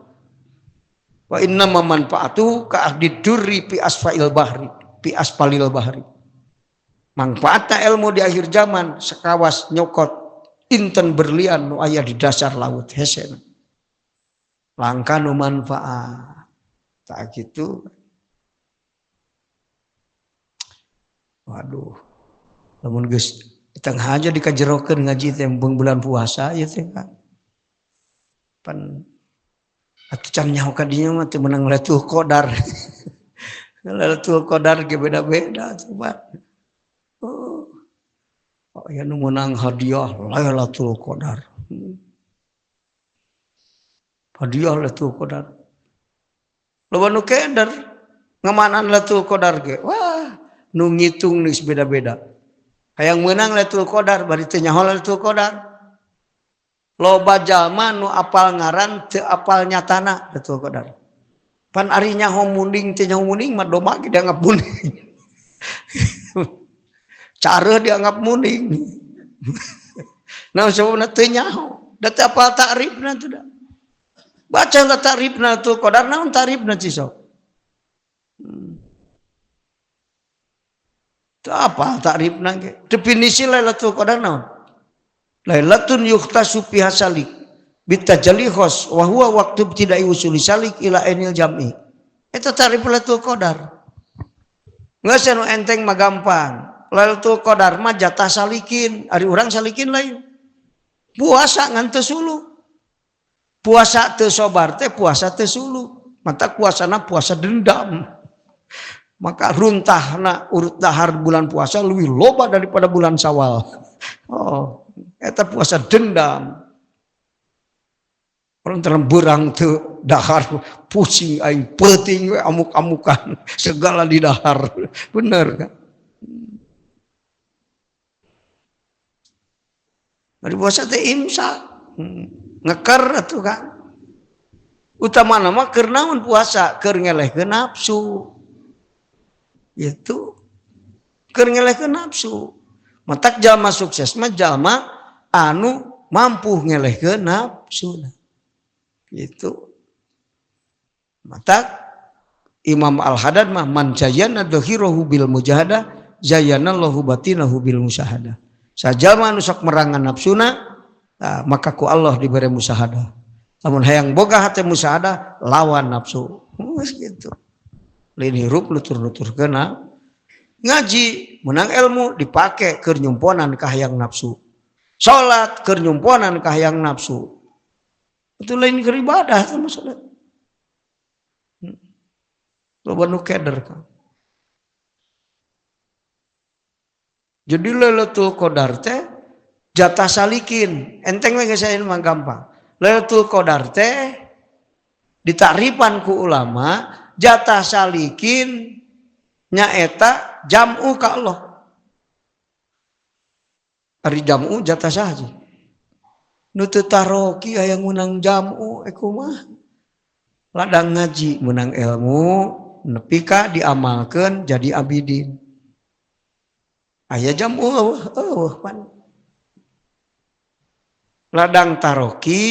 Speaker 1: Wa inna manfaatu ka ahdi durri fi asfalil bahri, fi asfalil bahri. Manfaatna ilmu di akhir zaman sekawas nyokot inten berlian nu aya di dasar laut hese. Langka nu manfaat. Tak gitu. Waduh. Lamun geus tengah aja dikajerokeun ngaji teh bulan puasa ieu teh kan. Pan atuh can nyaho ka dinya mah teu meunang Lailatul Qadar. Lailatul Qadar ge beda-beda coba. Oh ya nu meunang hadiah Lailatul Qadar. Hadiah Lailatul Qadar. Loba nu kedar ngamanan Lailatul Qadar ge. Wah, nu ngitung geus beda-beda. Hayang meunang Lailatul Qadar bari teu nyaho Lailatul Qadar. Loba jalma nu apal ngaran teu apal nyatana Lailatul Qadar. Pan ari nyaho munding teu nyaho munding mah doma ge dianggap munding. Cara dianggap munding. Nah sababna teu nyaho, da teu apal takrifna teh da. Baca la takrifna Lailatul Qadar naon takrifna ci sok. Teu apal takrifna ge. Definisi Lailatul Qadar naon? Lailatun yukhtasu fiha salik bitajalli khos wa huwa waqtu ibtida'i usuli salik ila ainil jam'i. Eta takrif Lailatul Qadar. Geus anu enteng mah gampang. Lailatul Qadar mah jatah salikin, ari urang salikin lain. Puasa ngan teu sulu. Puasa teu sobar teh puasa teu sulu. Mata puasana puasa dendam. Maka runtahna urut dahar bulan puasa lebih loba daripada bulan Syawal. Oh, eta puasa dendam. Orang terberang teu dahar pusing aing peuting we amuk-amukan segala di dahar. Bener kan? Bari puasa teh imsak. Ngeker atuh kan. Utamana mah keur naon puasa? Keur ngelehkeun nafsu. Itu keur ngelehkeun nafsu. Matak jalma sukses mah jalma anu mampu ngelehkeun nafsuna. Gitu. Matak Imam Al-Haddad mah man jayyana dhahirahu bil mujahadah zayyana Allahu batinahu bil musyahadah. Sajalma anu sok merangan nafsuna maka ku Allah diberi musyahadah. Lamun hayang boga hate musyahadah lawan nafsu. Geus gitu. Lain hirup lutur-luturkeun ngaji menang ilmu dipake keur nyumponan ka hayang nafsu. Salat keur nyumponan ka hayang nafsu. Itu lain keur ibadah sama salat. Loba nu keder kan. Jadi Lailatul Qadar teh jatah salikin. Enteng we geus aya mah gampang. Lailatul Qadar teh ditakrifan ku ulama jatah salikin nyaeta jam'u ka Allah. Ari jam'u jatah sahaji. Nu teu taroki aya menang jam'u kumaha? Ladang ngaji menang ilmu nepi ka diamalkeun jadi abidin. Aya jam'u eueuh pan. Ladang taroki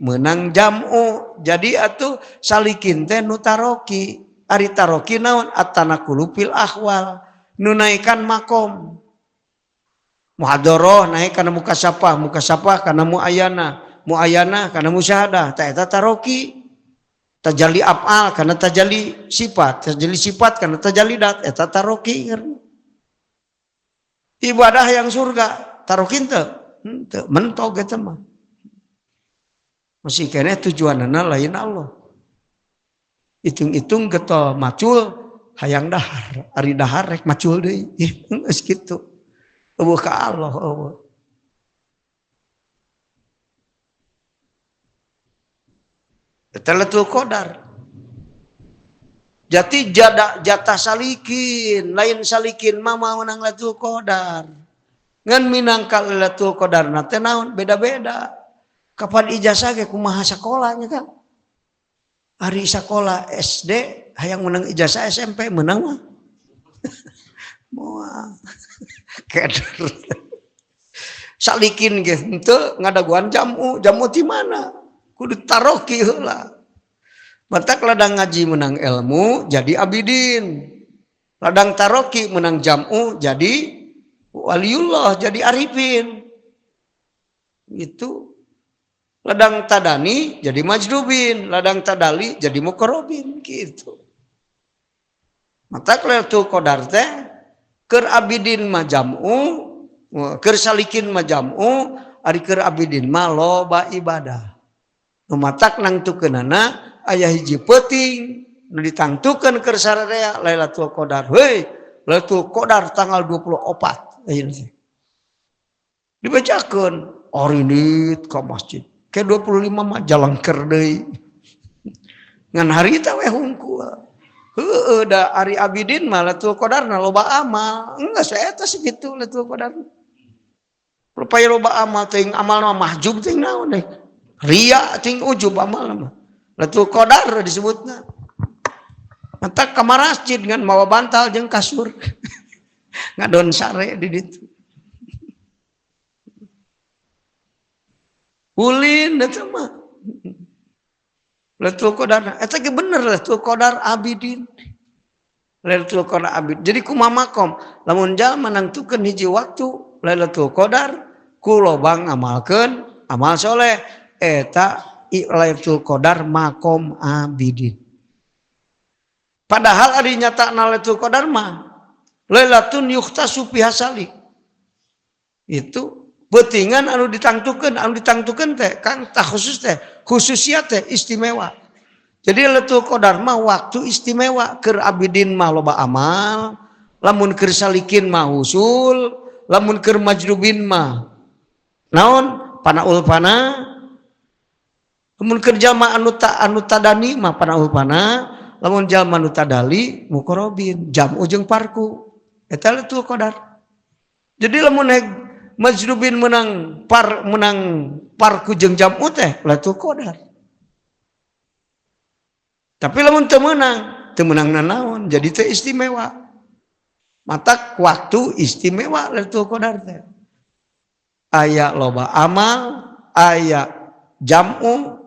Speaker 1: menang jam'u. Jadi atuh salikin teh nu taroki. Ari taroki naon at-tanaqulu fil ahwal. Nu naikkan makom. Muhadharah naik kana mukasyafah kana muayana kana musyahadah. Ta eta taroki. Tajalli af'al kana tajalli sifat kana tajalli dat eta taroki. Ibadah yang surga taroki teu mentok eta mah. Masih kene tujuanana lain Allah. Hitung-hitung getol macul hayang dahar, ari dahar rek macul deui. Geus kitu. Eueuh ka Allah eueuh. Eta Lailatul Qadar. Jadi jatah salikin, lain salikin mah meunang Lailatul Qadar. Ngan minangka Lailatul Qadar na teh naon beda-beda. Kapan ijazah ge kumaha sakolahnya kan? Hari sekolah SD hayang menang ijazah SMP menang mah. Moal. Keder. Salikin ge henteu ngadaguan jamu di mana? Kudu taroki heula. Matak ladang ngaji menang ilmu jadi abidin. Ladang taroki menang jamu jadi waliullah, jadi arifin. Itu ladang tadani jadi majdubin, ladang tadali jadi muqarrabin gitu. Mata Lailatul Qadar teh keur abidin mah jamu, keur salikin mah jamu, ari keur abidin mah loba ibadah. Nu matak nangtukeunana aya hiji peuting nu ditangtukeun keur sararea Lailatul Qadar. Heuy, Lailatul Qadar tanggal 24. Ayeuna teh. Dibacakeun orinit ka masjid. Ke 25 mah jalangker deui. Ngan hari teh we hungkul. Heueuh da ari abidin mah Lailatul Qadarna loba amal. Enggak saeta segitu Lailatul Qadar. Rupaya loba amal teuing amalna mahjub teuing naon deh. Ria teuing ujub amalna mah. Lailatul Qadar disebutna. Mata ka masjid ngan mawa bantal jeung kasur. Ngadon sare di ditu. Ulin eta mah. Lailatul Qadar eta ge bener Lailatul Qadar abidin. Lailatul Qadar abid. Jadi kumaha makom lamun jalma nangtukeun hiji waktu Lailatul Qadar ku lobang amalkeun amal soleh eta Lailatul Qadar makom abidin. Padahal ari nyatana Lailatul Qadar mah Lailatun yukhtasu fiha salik. Itu beutingan anu ditangtukeun teh Kang tah khusus teh khususiat teh istimewa. Jadi Lailatul Qadar mah waktu istimewa, keur abidin mah loba amal, lamun keur salikin mah usul, lamun keur majdubin mah naon panaul pana, lamun keur jalma anu tadani mah panaul pana, lamun jalma anu tadali muqarrabin, jamu jeung parku. Eta Lailatul Qadar. Jadi lamun majdubin menang parku jeung jamu teh Lailatul Qadar. Tapi lamun teu meunang naon jadi teu istimewa. Matak waktu istimewa Lailatul Qadar teh. Aya loba amal, aya jamu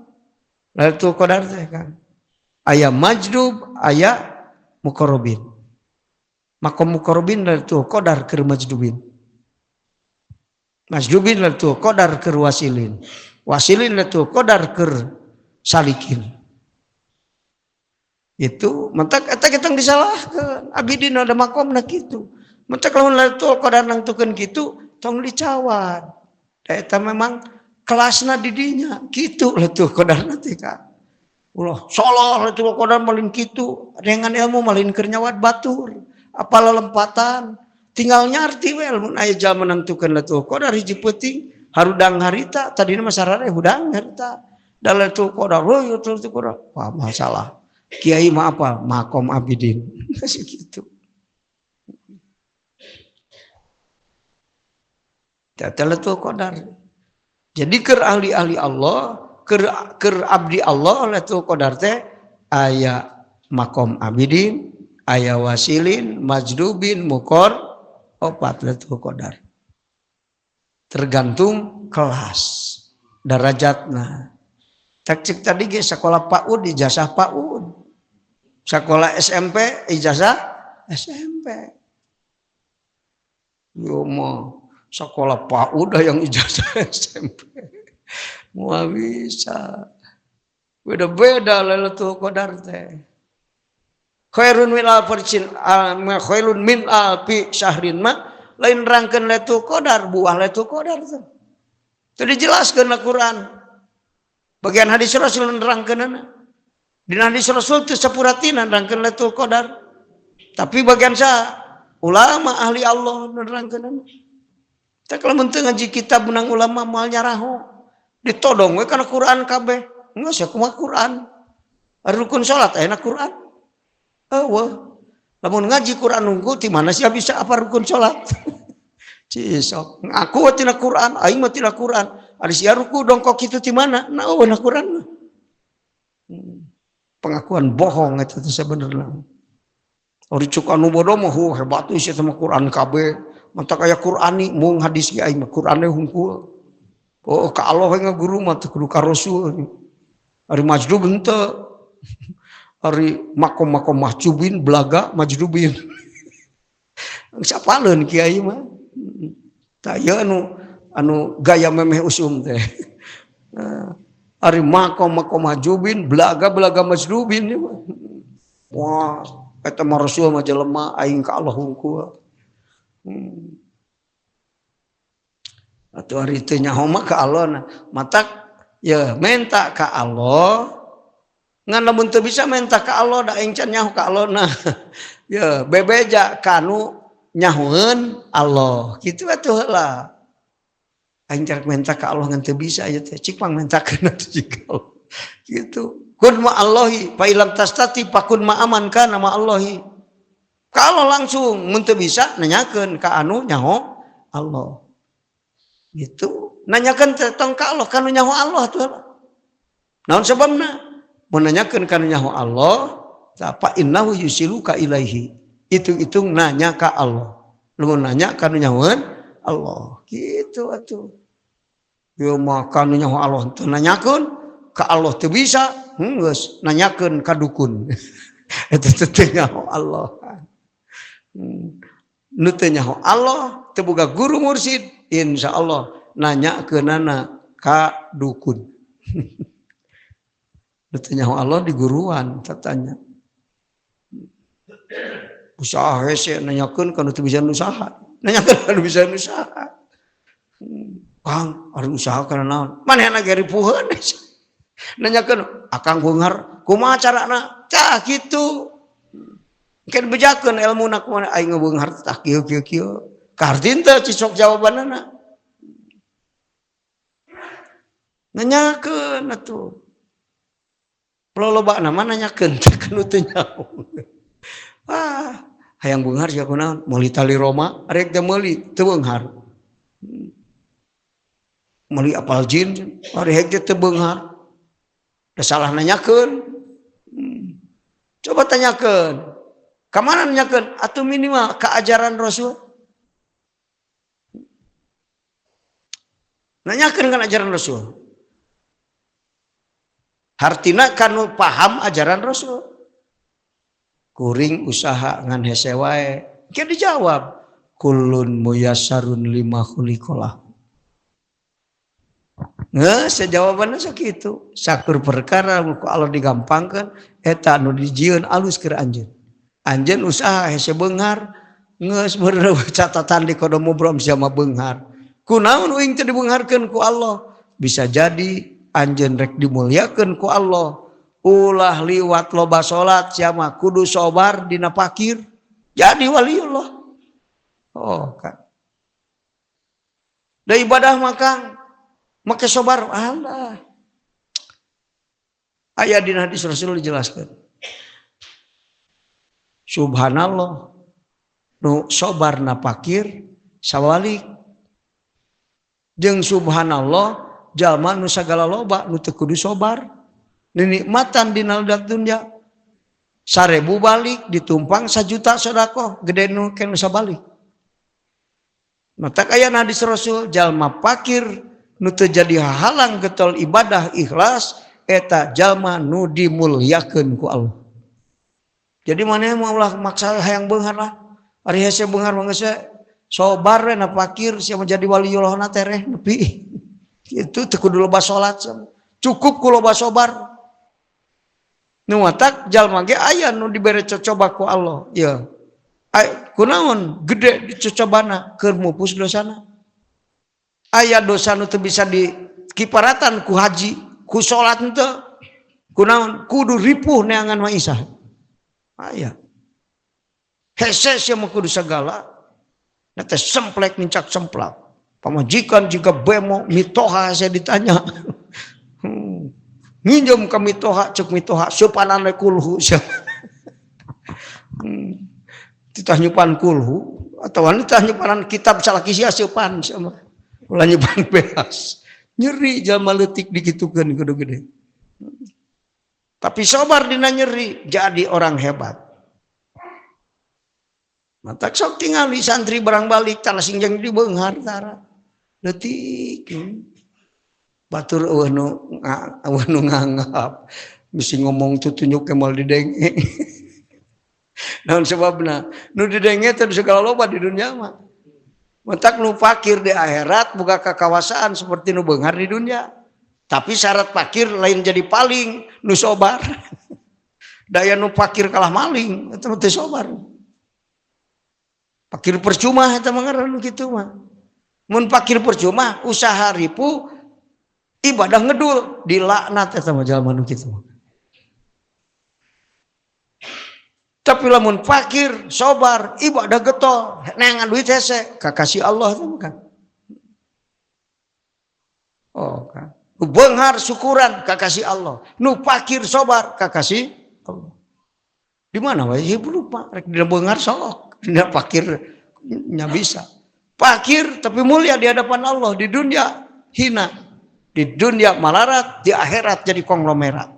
Speaker 1: Lailatul Qadar teh kan. Aya majdub, aya muqarrabin. Makom muqarrabin Lailatul Qadar keur majdubin. Majdubin Lailatul Qadar keur wasilin. Wasilin Lailatul Qadar keur salikin. Itu mentak eta kita disalahkeun. Abidin ada makomna kitu. Mentak lamun Lailatul Qadar nangtukeun kitu tong dicawan. Eta memang kelasna di dinya kitu Lailatul Qadar teh ka. Ulah salah Lailatul Qadar malin kitu. Dengan ilmu malin keur nyawat batur. Apa lelempatan. Tinggal nyarti we mun aya jalma nangtukeun Lailatul Qadar hiji peuting harudang harita tadina mah sarare hudang harita. Da Lailatul Qadar Lailatul Qadar. Wah masalah. Kiai mah apa? Makom abidin. Gitu. Lailatul Qadar. Jadi keur ahli-ahli Allah, keur abdi Allah Lailatul Qadar teh aya makom abidin, aya wasilin, majdubin, opat Lailatul Qadar. Tergantung kelas darajatna. Tak cek tadi ge sekolah PAUD ijazah PAUD. Sekolah SMP ijazah SMP. Yo mah sekolah PAUD yang ijazah SMP. Moal bisa. Beda-beda Lailatul Qadar teh. Khairun min alfi syahrin mah lain rangkeun Lailatul Qadar buah Lailatul Qadar teh. Teu dijelaskeun na Quran. Bagian hadis Rasul nerangkeunana. Dina hadis Rasul teu sapuratina nerangkeun Lailatul Qadar. Tapi bagian ulama ahli Allah nerangkeunana. Tah lamun teu ngaji kitab menang ulama moal nyaraho. Ditodong we kana Quran kabeh. Geus kumaha Quran. Ari rukun salat aya na Quran. Eueuh. Lamun ngaji Quran nunggu ti mana sih bisa apa rukun salat? Cisok. Ngaku tina Quran, aing mah tina Quran. Ari sia ruku dongkok kitu ti mana? Na eueuh na Quran. Pengakuan bohong eta teh sabenerna. Ari cuk anu bodoh mah hebat sih sama Quran kabeh. mata kaya Qur'ani mung hadis ge aing mah Qur'ane hungkul. Oh ka Allah we ngaguru mah teu kudu ka Rasul. Ari majdub henteu. Ari makom-makom mahjubin belaga majdubin. Sapaleun kiai mah. Tah ieu anu gaya memeh usum teh. Ari makom-makom mahjubin belaga majdubin. Wah, eta mah Rasul mah jelema aing ka Allah hungkul. Atuh ari teu nyaho mah ka Allah matak ya menta ka Allah ngan lamun teu bisa menta ka Allah da aing can nyaho ka Allah nah ya bebeja kanu nyahoeun Allah kitu atuh heula aing carek menta ka Allah ngan teu bisa aya teh cik pang mentakeun atuh cik Allah kitu kun ma Allahi fa ilam tastati fakun ma aman kana ma Allahi kalau langsung mun teu bisa nanyakeun ka anu nyaho Allah gitu nanyakeun tentang ka Allah kanu nyaho Allah tuh naon sababna mun nanyakeun kanu nyaho Allah fa innahu yusiluka ilaihi itu nanya ka Allah lamun nanya kanu nyahoeun Allah gitu atuh yo mah kanu nyaho Allah teu nanyakeun ka Allah teu bisa geus nanyakeun ka dukun eta teu nyaho Allah nu teu nyaho Allah teu boga guru mursyid insyaallah nanyakeunana ka dukun nu teu nyaho Allah di guruan tatanya usaha hese nanyakeun kana teu bisa usaha nanyakeun kana bisa usaha Kang ari usaha kana naon manehna ge ripuheun nanyakeun akang beunghar kumaha carana tah kitu kan bejakeun ilmuna kumaha aing beunghar tah kieu kartin teh cicok jawabanana nanyakeun atuh lolobana mah nanyakeun kanu teu nyaho hayang beunghar sia kunaon meuli tali Roma arek teh meuli teu beunghar meuli apal jin arek teh teu beunghar da salah nanyakeun coba tanyakeun ka mana nanyakeun atuh minimal ka ajaran Rasul nanyakeun kan ajaran Rasul hartina kanu paham ajaran Rasul kuring usaha ngan hese wae ke dijawab kullun muyassarun lima khuliqalah sejawabanna sakitu sakur perkara ku Allah digampangkeun eta anu dijieun alus keur anjeun usaha hese beunghar geus beureuh catatan di kodomo brom sia mah beunghar kunaon uing teu dibeungharkeun ku Allah bisa jadi anjeun rek dimulyakeun ku Allah ulah liwat loba salat sia mah kudu sabar dina fakir jadi waliullah kan da ibadah maka make sabar Allah aya dina hadis Rasul dijelaskeun subhanallah nu sabarna fakir sawalik jeung subhanallah jalma nu sagala loba nu teu kudu sabar ninikmatan dina dunya 1000 balik ditumpang 1 juta sedekah gede nu kenu sabalik mata aya hadis Rasul jalma fakir nu teu jadi halang getol ibadah ikhlas eta jalma nu dimulyakeun ku Allah jadi maneh mau ulah maksa hayang beunghar lah ari hese beunghar mah geus sabar we na fakir sia menjadi waliullah na tereh nepi itu teu kudu loba salat cukup ku loba sabar nu watak jalma ge aya nu dibere cocoba ku Allah ya kunaon gede dicocobana keur mupus dosana aya dosa nu teu bisa dikiparatan ku haji ku salat henteu kunaon kudu ripuh neangan maisah aya hese sia mah kudu sagala na teh semplek mincak semplak pamajikan jika bemo mitoha saya ditanya nginjem ka mitoha cek mitoha sopanan we kulhu ditanyupan kulhu atau wanita nyupanan kitab salaki sia sopan sama ulah nyupan beas nyeri jalma leutik dikitukeun kudu gede tapi sabar dina nyeri jadi orang hebat Matak sok tingali santri barang balik tanah singjang di beunghar tara leutik batur eueuh nu nganggap misi ngomong tuh tunjuk ke mal didenge naon sebabna nu didenge teh segala loba di dunia mah matak nu fakir di akhirat boga kakawasaan seperti nu beunghar di dunia tapi syarat fakir lain jadi paling nu sobar daya nu fakir kalah maling eta teh sobar fakir percuma eta mah ngaranna kitu mah mun fakir percuma usaha ripu ibadah ngedul dilaknat eta mah jalma nu kitu mah tapi lamun fakir sobar ibadah getol neangan duit hese kakasih Allah itu bukan oh kan nu beunghar syukuran kakasih Allah nu fakir sobar kakasih Allah di mana wae ieu lupa rek dina beunghar sok dina fakir nya bisa fakir tapi mulia di hadapan Allah di dunia hina di dunia malarat di akhirat jadi konglomerat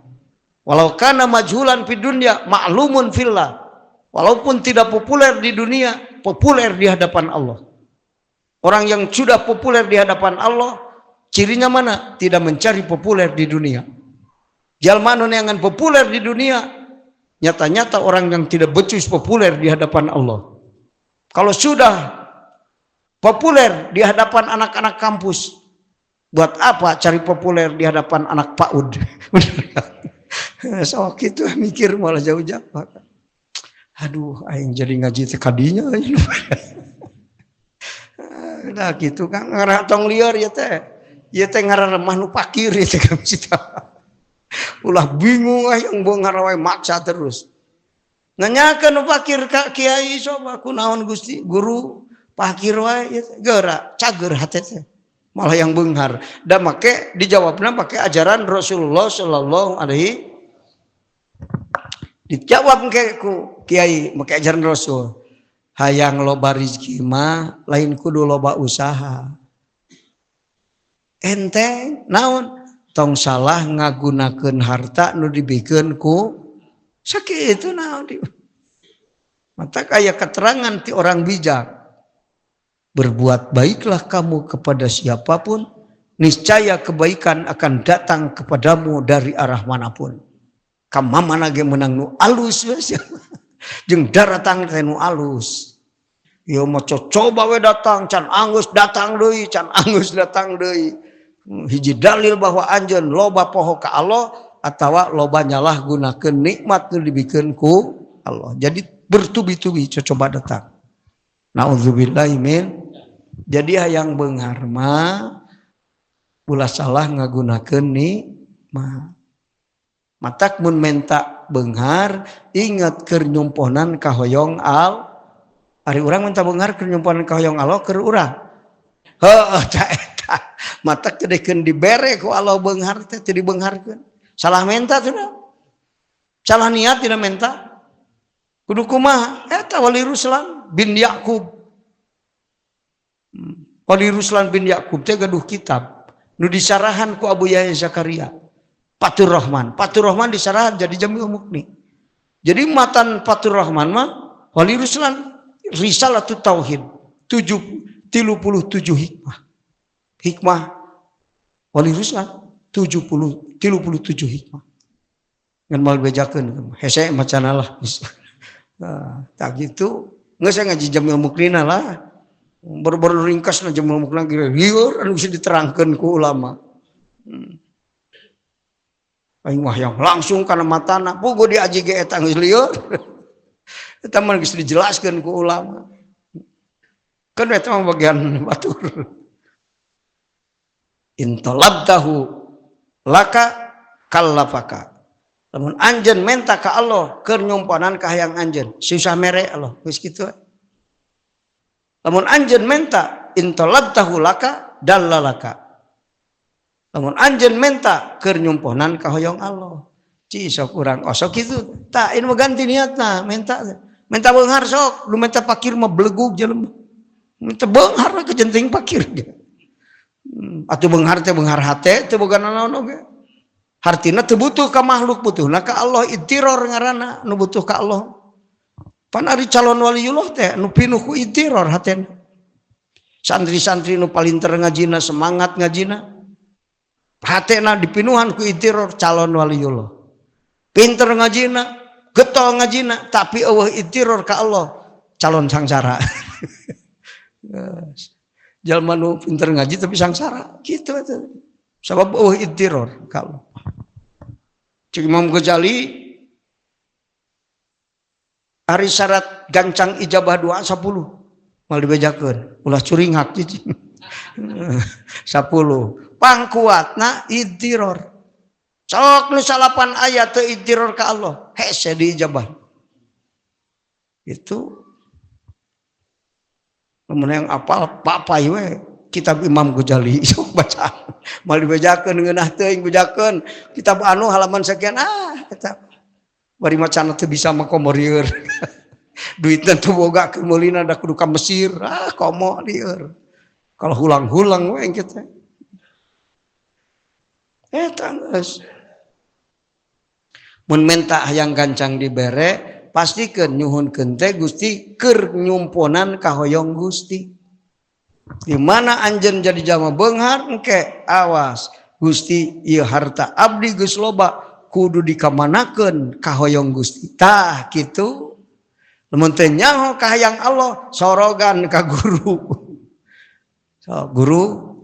Speaker 1: walau kana majhulan fi dunya ma'lumun fillah walaupun tidak populer di dunia populer di hadapan Allah orang yang sudah populer di hadapan Allah cirinya mana tidak mencari populer di dunia jalma nu neangan populer di dunia nyata-nyata orang yang tidak becus populer di hadapan Allah kalau sudah populer di hadapan anak-anak kampus buat apa cari populer di hadapan anak PAUD so gitu mikir malah jauh-jauh aduh aing jadi ngaji teh kadinya nah gitu kan ngarah tong lieur ya teh ngarah remah nu fakir ya teh kan ulah bingung yang beunghar wae maksa terus nanyakeun nu fakir ka kiai coba kunaon Gusti guru fakir wae geura cager hate teh malah yang beunghar da make dijawabna pakai ajaran Rasulullah sallallahu alaihi dijawab ke ku kiai make ajaran Rasul hayang loba rezeki mah lain kudu loba usaha enteng naon tong salah ngagunakeun harta nu dibikeun ku sakitu naon di mata aya keterangan ti orang bijak berbuat baiklah kamu kepada siapapun, niscaya kebaikan akan datang kepadamu dari arah manapun. Kamana ge menang nu alus jeung daratang teh nu alus. Ieu mah coba we datang can angus datang deui, can angus datang deui. Hiji dalil bahwa anjeun loba poho ka Allah atawa loba nyalah gunakeun nikmat nu dibikeun ku Allah. Jadi bertubi-tubi coba datang. Nauzubillahi min. Jadi hayang beunghar mah ulah salah ngagunakeun nikmat. Matak mun menta beunghar inget keur nyumponan ka hoyong al. Ari urang menta beunghar keur nyumponan ka hoyong Allah keur urang. Heuh ta eta. Matak tedikeun dibere ku Allah beunghar teh teu dibeungharkeun. Salah menta teh. Salah niat tina menta. Kudu kumaha? Eta Wali Ruslan bin Yakub. Wali Ruslan bin Yakub teh gaduh kitab nu disarahan ku Abu Yahya Zakaria. Fathur Rahman. Fathur Rahman disarahan jadi Jami'ul Mughni. Jadi matan Fathur Rahman mah Wali Ruslan Risalatut Tauhid 37 hikmah. Hikmah Wali Ruslan 37 hikmah. Ngan mal bejakeun hese macanalah. Nah, tak gitu geus ngaji Jami'ul Mughni lah. Baru ringkas na Jami'ul Mughni lieur anu bisa diterangkeun ku ulama. Aing mah yang langsung kana matana, puguh di aji ge eta geus lieur. Eta mah geus dijelaskeun ku ulama. Kan eta mah bagian batur. Intalabtahu laka kallafaka. Lamun anjeun menta ka Allah keur nyumpanan ka hayang anjeun, susah mere Allah, geus kitu. Lamun anjeun menta intalabtahu laka dallalaka. Lamun anjeun menta keur nyumponan ka hoyong Allah. Ci sok urang osok kitu. Tah ini mah ganti niatna, menta. Menta beunghar sok, lu menta fakir mah belegug jelema. Menta beunghar ke jenting fakir. Atuh beunghar teh beunghar hate teu boga naon oge. Hartina teu butuh ka makhluk, butuhna ka Allah, ittiror ngaranna nu butuh ka Allah. Pan ari calon waliullah teh nu pinuh ku itiror hatena. Santri-santri nu palinter ngajina, semangat ngajina, hatena dipinuhan ku itiror calon waliullah. Pinter ngajina, getol ngajina, tapi eueuh itiror ka Allah, calon sangsara. Jalma nu pinter ngaji tapi sangsara, gitu eta. Sabab eueuh itiror ka Allah. Cik Imam Ghazali hari syarat gancang ijabah doa 10 mal dibejakeun ulah curing hak cicing 10 pangkuatna idziror sok nu salapan ayat teu idziror ka Allah hese diijabah itu lamun yang apal papai we kitab Imam Ghazali sok baca mal dibejakeun ngeunah teuing bejakeun kitab anu halaman sekian eta bari macana teu bisa makomorieur. Duitna teu boga keulina da kudu ka Mesir. Komo lieur. Kalau hulang-hulang we engke teh. Eta geus. Mun menta hayang gancang dibere, pastikeun nyuhunkeun teh Gusti keur nyumponan ka hoyong Gusti. Di mana anjeun jadi jalma beunghar engke awas Gusti ieu harta abdi geus loba kudu dikamanakeun ka hoyong Gusti. Tah kitu. Lamun teu nyaho ka hayang Allah, sorogan ka guru. So, guru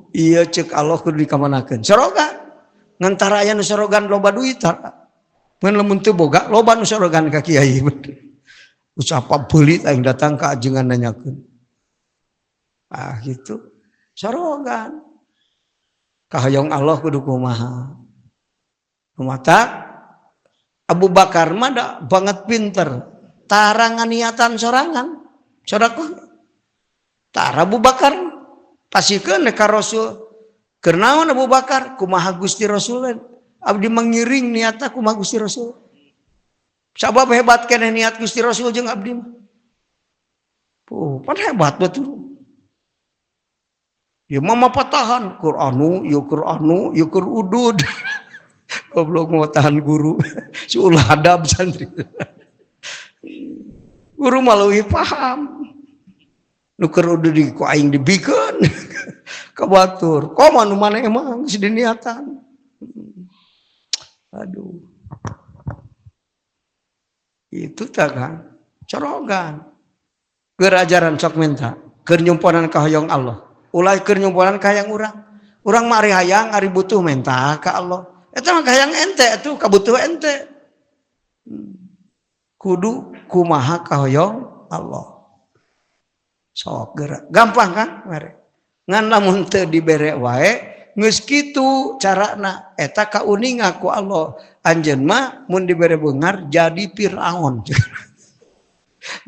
Speaker 1: ieu ceuk Allah kudu dikamanakeun. Sorogan. Ngantara aya nu sorogan loba duit. Mun lamun teu boga loba nu sorogan ka kiai. Usapa beulit aing datang ka ajengan nanyakeun. Gitu. Sorogan. Ka hayang Allah kudu kumaha. Mata Abu Bakar mah da banget pinter. Tara nganiatan sorangan. Sodakoh. Tara Abu Bakar pasikeun ka Rasul. Keur naon Abu Bakar? Kumaha Gusti Rasul. Abdi mengiring niatna kumaha Gusti Rasul. Sabab hebat keneh niat Gusti Rasul jeung abdi mah. Pan hebat betul. Ya mama patahan Qur'anu, ya udud. Goblok mau tahan guru. Si ulah adab santri. Guru maluhi paham. Nu keur udud di ku aing dibikeun. Kabatur. Komo nu maneh emang si diniatan. Aduh. Itu tah kan corogan. Keur ajaran sok menta, keur nyumponan ka hoyong Allah. Ulah keur nyumponan ka hayang urang. Urang mah ari hayang, ari butuh menta ka Allah. Eta mah hayang ente atuh kabutuh ente. Kudu kumaha ka hoyong Allah. Sok geura. Gampang kan? Mare. Ngan lamun teu dibere wae geus kitu carana eta kauninga ku Allah. Anjeun mah mun dibere beunghar jadi Firaun.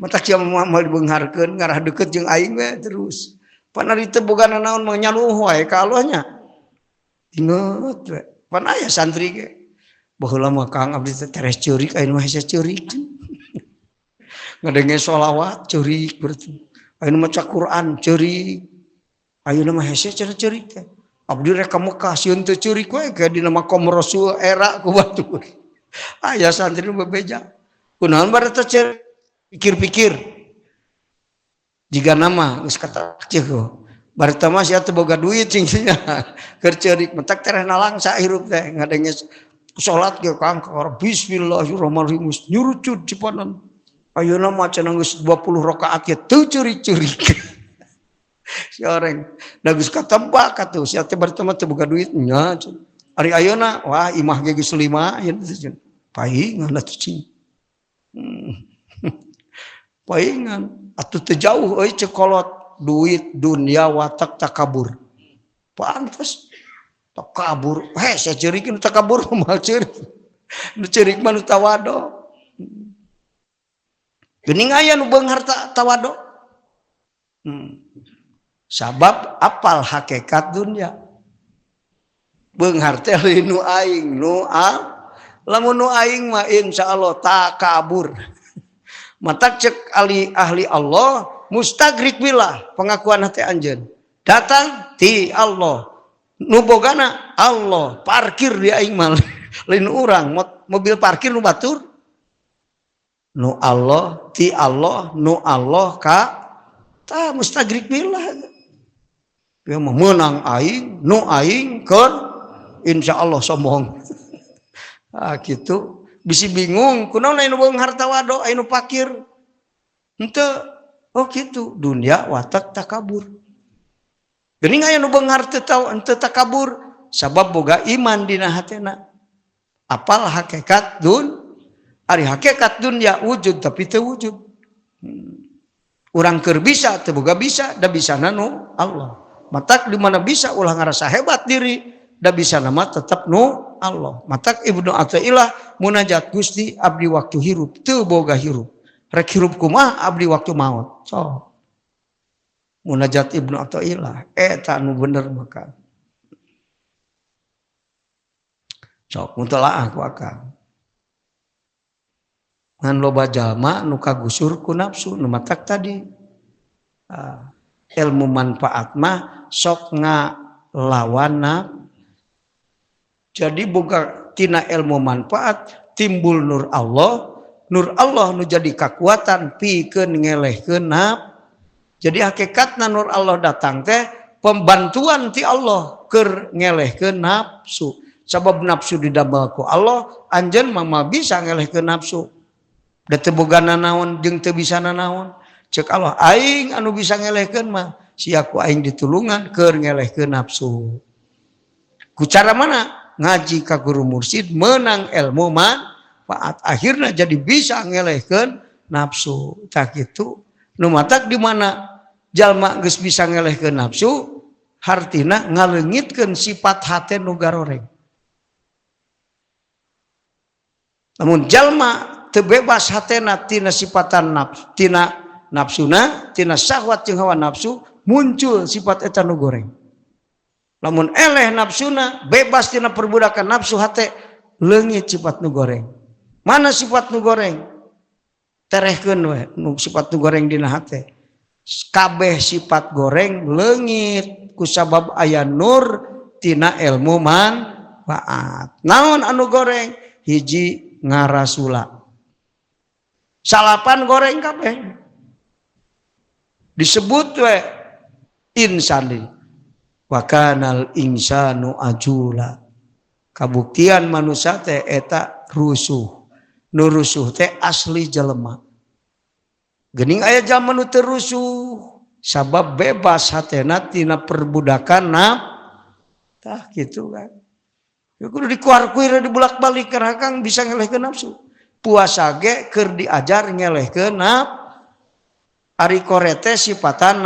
Speaker 1: Matak sia moal dibeungharkeun ngarah deukeut jeung aing we terus. Panari teu boga naon mah nyaluh wae ka Allahnya. Inget we. Pan aya santri ge. Baheula mah Kang abdi teh teres ceurik ayeuna mah hese ceurik. Ngadenge sholawat ceurik berarti. Ayeuna maca Quran ceurik. Ayeuna mah hese cenah ceurik teh. Abdi rek ka Mekah sieun teu ceurik we ka dina makom Rasul era ku batur. Aya santri nu bebeja. Kunaon bari teh ceurik pikir-pikir. Jika nama geus kata ceuk. Bari teh mah sia teu boga duit cing sia. Keur ceurik mentak tereh nalangsa hirup teh ngadenge salat ge Kang bismillahirrahmanirrahim nyurucut cipanan. Ayeuna mah cenah geus 20 rakaat ge teu ceurik-ceurik. Si orang da geus katebak atuh sia teh bari teh mah teu boga duit nya. Ari ayeuna wah imah ge geus 5 ayeuna teh. Paingan atuh cing. Paingan atuh teu jauh euy cekolot duit dunia watak takabur. Pantes takabur. Saya ceurik nu takabur moal ceurik. Nu ceurik mah nu tawado. Geuning aya nu beunghar tawado. Sabab apal hakikat dunia. Beunghar teh nu aing nu lamun nu aing mah insyaallah takabur. Matak cek ahli Allah mustagrik billah pengakuan hati anjeun. Datang ti Allah. Nu bogana Allah parkir di aing mah lain urang mobil parkir nu batur. nu Allah ti Allah nu Allah ka tah mustagrik billah dia menang aing nu aing keur insyaallah sombong gitu bisi bingung kunaon anu beung harta wado anu fakir henteu oh gitu dunia watak takabur geuning aya nu beung harta teu takabur sabab boga iman dina hatena apal hakikat ari hakikat dunia wujud tapi teu wujud urang keur bisa teu boga bisa da bisana nu Allah matak di mana bisa ulah ngarasa hebat diri da bisa nama tetap nu Allah matak Ibnu Athaillah munajat Gusti abdi waktu hirup teu boga hirup rek hirup kumaha abdi waktu maut so munajat Ibnu Athaillah eta nu bener maka sok mutalaah ku akang ngan loba jalma nu kagusur ku nafsu nu matak tadi ilmu manfaat mah sok ngalawana jadi boga tina ilmu manfaat timbul nur Allah nu jadi kekuatan pikeun ngelehkeun jadi hakikatna nur Allah datang teh pembantuan ti Allah keur ngelehkeun nafsu sabab nafsu didamel ku Allah anjeun mah bisa ngelehkeun nafsu da teu boga nanaon jeung teu bisa nanaon cek Allah aing anu bisa ngelehkeun mah sia ku aing ditulungan keur ngelehkeun nafsu ku cara mana ngaji ka guru mursyid menang ilmu manfaat akhirna jadi bisa ngelehkeun nafsu tah kitu nu matak di mana jalma geus bisa ngelehkeun nafsu hartina ngaleungitkeun sifat hate nu garoreng namun jalma teu bebas hatena tina sifatan nafsuna tina syahwat jeung hawa nafsu muncul sifat eta nu goreng lamun eleh nafsuna bebas tina perbudakan nafsu hate leungit sifat nu goreng mana sifat nu goreng terehkeun we nu sifat nu goreng dina hate kabeh sifat goreng leungit kusabab aya nur tina ilmu manfaat naon anu goreng hiji ngarasula salapan goreng kabeh disebut we insani wa kanal insanu ajula kabuktian manusia teh eta rusuh nu rusuh teh asli jelema geuning aya jalma nu teu rusuh sabab bebas hatena tina perbudakan tah kitu kan ya kudu dikuar-kuir dibulak-balik keur hakang bisa ngelehkeun nafsu puasa ge keur diajar ngelehkeun ari korete sifatan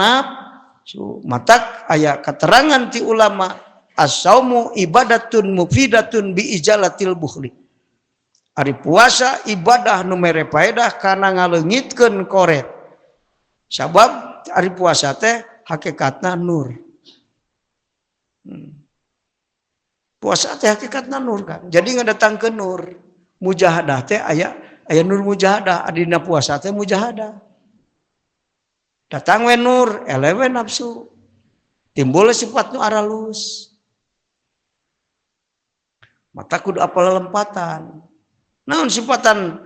Speaker 1: matak aya keterangan ti ulama as-saumu ibadatun mufidatun bi ijalatil bukhli ari puasa ibadah nu mere paedah kana ngaleungitkeun koret sabab ari puasa teh hakikatna nur puasa teh hakikatna nur kan jadi ngadatangkeun nur mujahadah teh aya nur mujahadah adina puasa teh mujahadah datang we nur elewe nafsu timbul sifat nu aralus mata kudu apal lempatan naon sifatan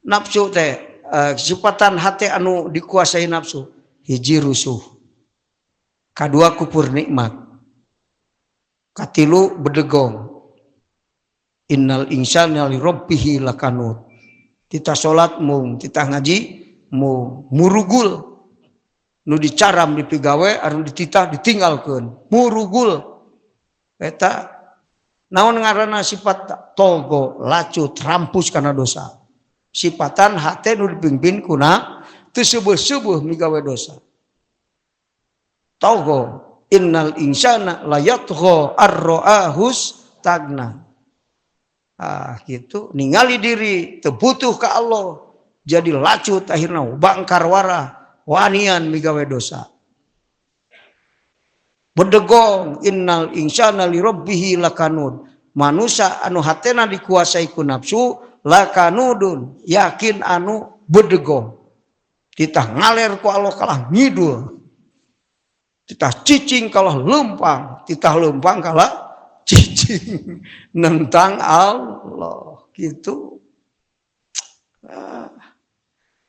Speaker 1: nafsu teh sifatan hate anu dikuasai nafsu hiji rusuh kadua kupur nikmat katilu bedegong innal insana li rabbih lakanut tita salat mung tita ngaji mung murugul nu dicaram dipigawe anu dititah ditinggalkeun murugul eta naon ngaranna sifat togo lacut rampus kana dosa sifatan hate nu dipimpin kuna teu seueuh-seueuh migawe dosa togo innal insana layatgha ar-ra'ahus tagna gitu ningali diri teu butuh ka Allah jadi lacut akhirna bangkar wara wanian migawe dosa bedegong innal insana li rabbih lakanud manusia anu hatena dikuasai ku nafsu lakanudun yakin anu bedegong titah ngaler ku Allah kalah ngidul titah cicing kalah lempang titah lempang kalah cicing nentang Allah gitu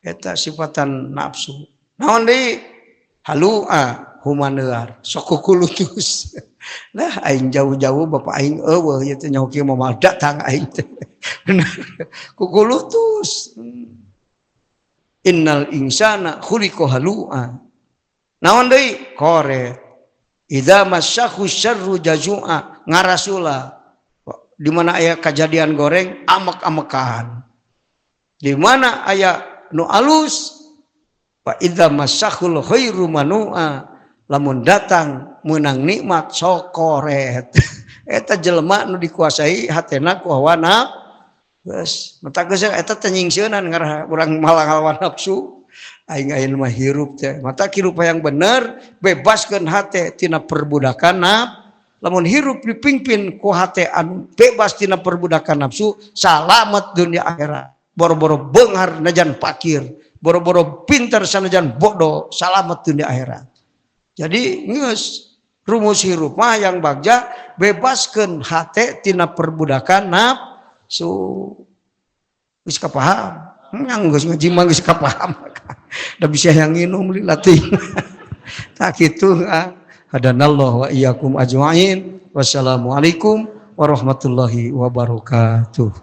Speaker 1: eta sifatan nafsu. Naon deui? Halua humanear sok kulutus. Nah aing jauh-jauh bapak aing eueuh ieu teh nyaho kieu mah datang aing teh. Bener. Kukulutus. Innal insana khuliqa halua. Naon deui? Koret. Idza masyahu syarru jazua, ngarasula. Di mana aya kejadian goreng amek-amekan. Di mana aya nu alus wa idza masyahul khairu manua, lamun datang meunang nikmat sok koret. Eta jelema nu dikuasai hatena ku hawa geus mata geus eta teh nyingseunnan ngarah urang malah hawa nafsu. Aing mah hirup teh mata kirupa yang bener bebaskeun hate tina perbudakan lamun hirup dipimpin ku hate anu bebas tina perbudakan nafsu salamet dunia akhirat. Boro-boro beunghar najan fakir, boro-boro pintar sanajan bodoh, salamet dunia akhirat. Jadi geus rumus hirup mah yang bagja bebaskeun hate tina perbudakan nafsu. Geus kapaham? Yang geus ngaji mah geus kapaham. Da bisa yang nginum latih. Tak kitu hadanallahu wa iyyakum ajmain. Wassalamualaikum warahmatullahi wabarakatuh.